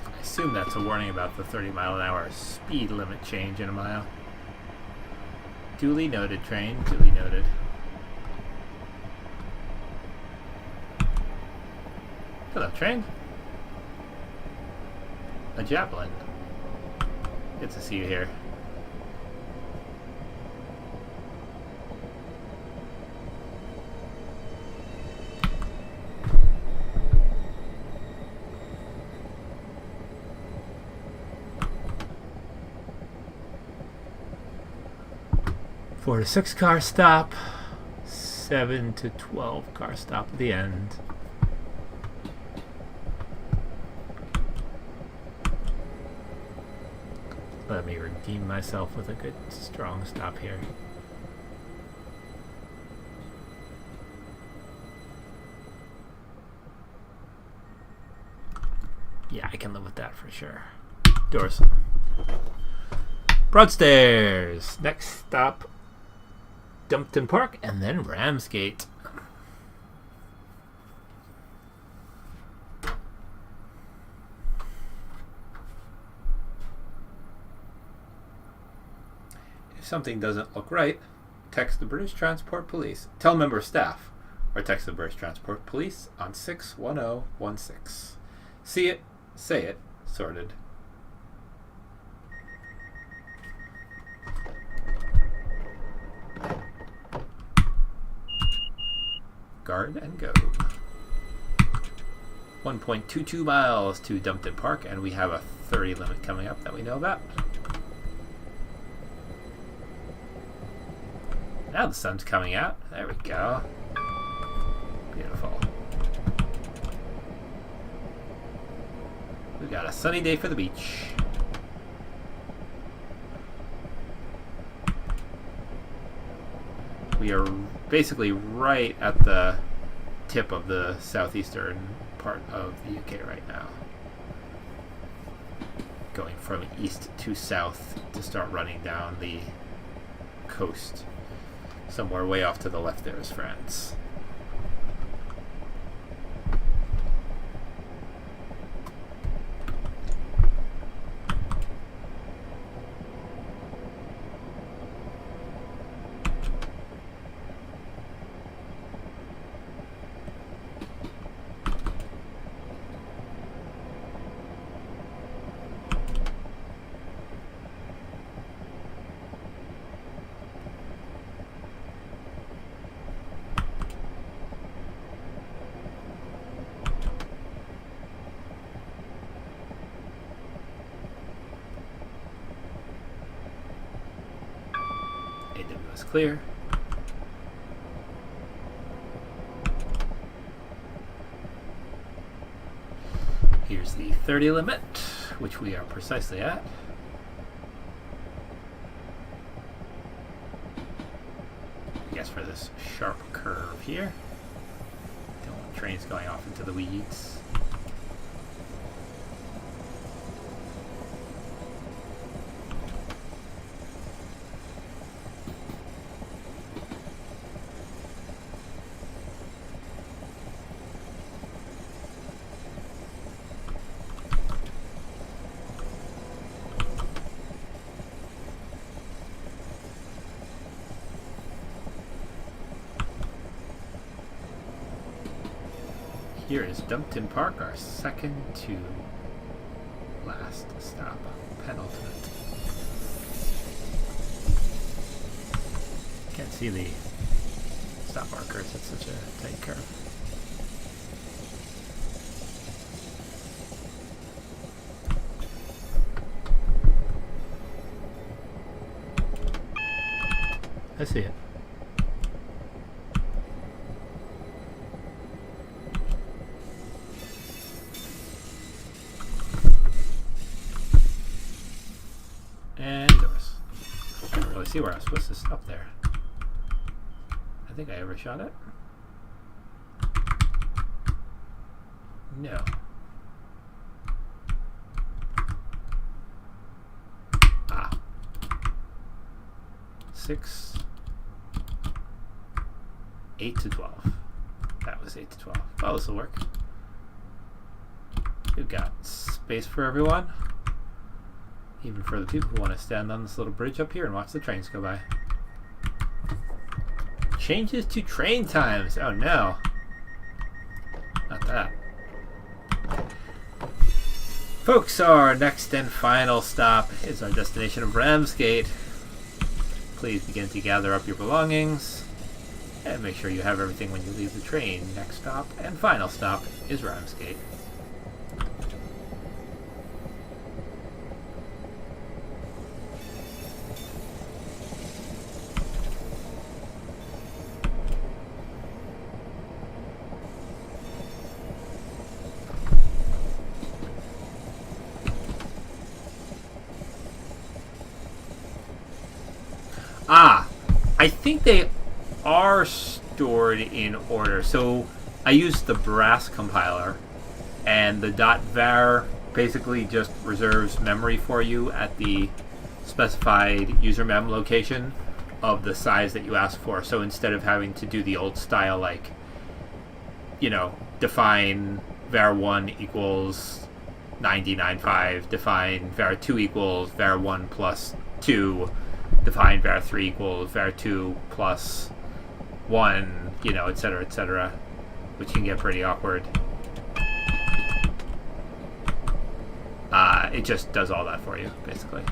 Speaker 1: I assume that's a warning about the 30-mile-an-hour speed limit change in a mile. Duly noted, train. Duly noted. Hello, train. A javelin. Good to see you here. Four to 6 car stop, 7 to 12 car stop at the end. Let me redeem myself with a good strong stop here. Yeah, I can live with that for sure. Dorsal. Broadstairs. Next stop, Dumpton Park, and then Ramsgate. If something doesn't look right, text the British Transport Police. Tell a member of staff, or text the British Transport Police on 61016. See it, say it, sorted. Guard and go. 1.22 miles to Dumpton Park, and we have a 30 limit coming up that we know about. Now the sun's coming out. There we go. Beautiful. We've got a sunny day for the beach. We are basically right at the tip of the southeastern part of the UK right now. Going from east to south to start running down the coast. Somewhere way off to the left there is France. AW is clear. Here's the 30 limit, which we are precisely at. Yes, for this sharp curve here. Don't want trains going off into the weeds. Here is Dumpton Park, our second to last stop, penultimate. Can't see the stop markers, it's such a tight curve. I see it. See where I was supposed to stop there. I think I overshot it. No. Ah. 6. 8 to 12. That was 8 to 12. Oh, this will work. We've got space for everyone. Even for the people who want to stand on this little bridge up here and watch the trains go by. Changes to train times. Oh no. Not that. Folks, our next and final stop is our destination of Ramsgate. Please begin to gather up your belongings and make sure you have everything when you leave the train. Next stop and final stop is Ramsgate. Ah, I think they are stored in order. So I used the brass compiler, and the .var basically just reserves memory for you at the specified user mem location of the size that you ask for. So instead of having to do the old style, like, define var1 equals 90.95, define var2 equals var1 plus 2, define var3 equals var2 plus 1, etc., which can get pretty awkward. It just does all that for you, basically.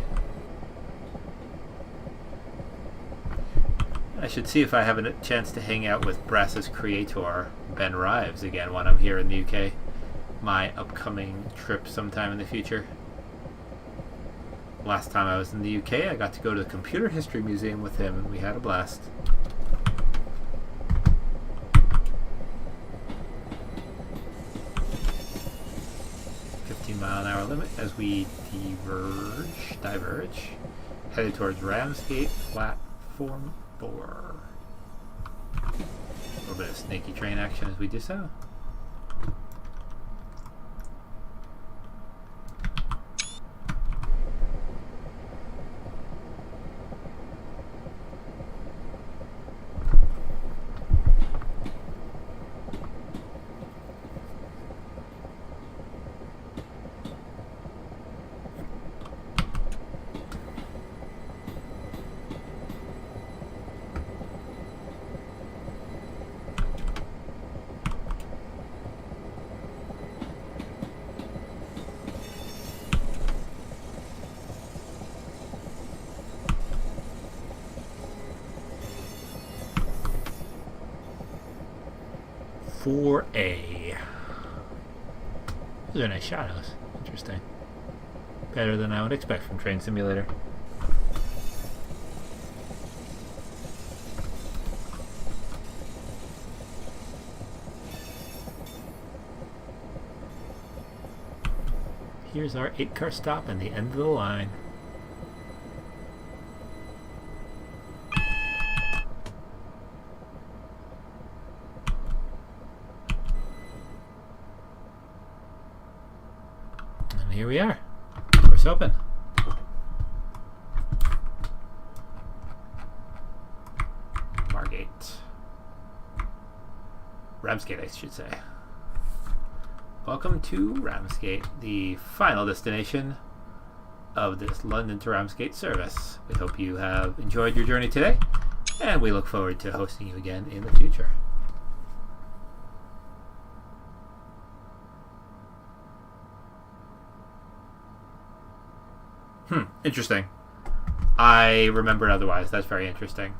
Speaker 1: I should see if I have a chance to hang out with Brass's creator, Ben Rives, again when I'm here in the UK. My upcoming trip sometime in the future. Last time I was in the UK, I got to go to the Computer History Museum with him, and we had a blast. Mile-an-hour limit as we diverge, headed towards Ramsgate Platform 4. A little bit of snaky train action as we do so. For A. Those are nice shadows. Interesting. Better than I would expect from Train Simulator. Here's our 8-car stop and the end of the line. Here we are. Doors open. Margate. Ramsgate, I should say. Welcome to Ramsgate, the final destination of this London to Ramsgate service. We hope you have enjoyed your journey today, and we look forward to hosting you again in the future. Interesting. I remembered otherwise. That's very interesting.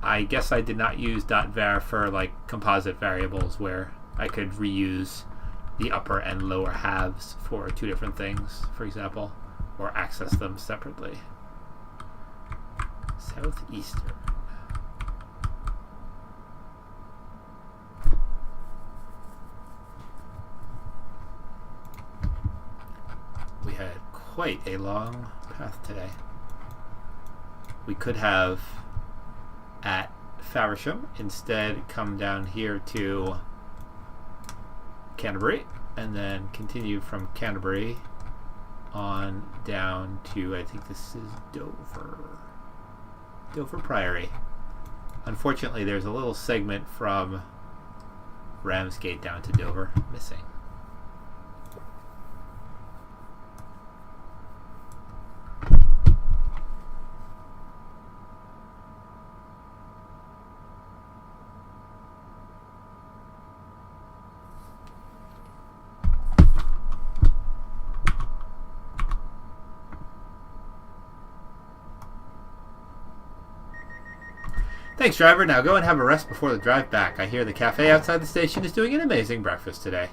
Speaker 1: I guess I did not use .var for like composite variables where I could reuse the upper and lower halves for two different things, for example, or access them separately. Southeastern. We had quite a long path today. We could have at Faversham instead come down here to Canterbury and then continue from Canterbury on down to, I think this is Dover Priory. Unfortunately, there's a little segment from Ramsgate down to Dover missing. Thanks, driver. Now go and have a rest before the drive back. I hear the cafe outside the station is doing an amazing breakfast today.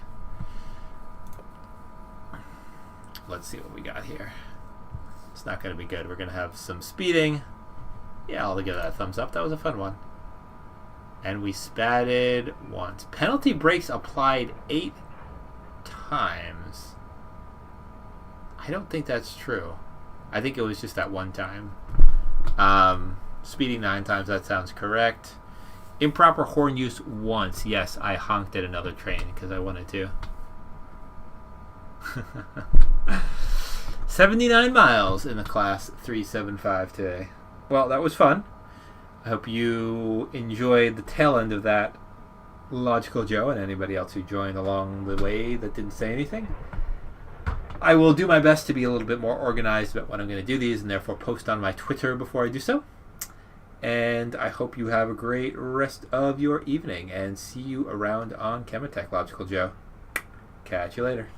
Speaker 1: Let's see what we got here. It's not going to be good. We're going to have some speeding. Yeah, I'll give that a thumbs up. That was a fun one. And we spatted once. Penalty brakes applied 8 times. I don't think that's true. I think it was just that one time. Speeding 9 times, that sounds correct. Improper horn use once. Yes, I honked at another train because I wanted to. 79 miles in the class 375 today. Well, that was fun. I hope you enjoyed the tail end of that, Logical Joe, and anybody else who joined along the way that didn't say anything. I will do my best to be a little bit more organized about when I'm going to do these, and therefore post on my Twitter before I do so. And I hope you have a great rest of your evening, and see you around on Chematech, Logical Joe. Catch you later.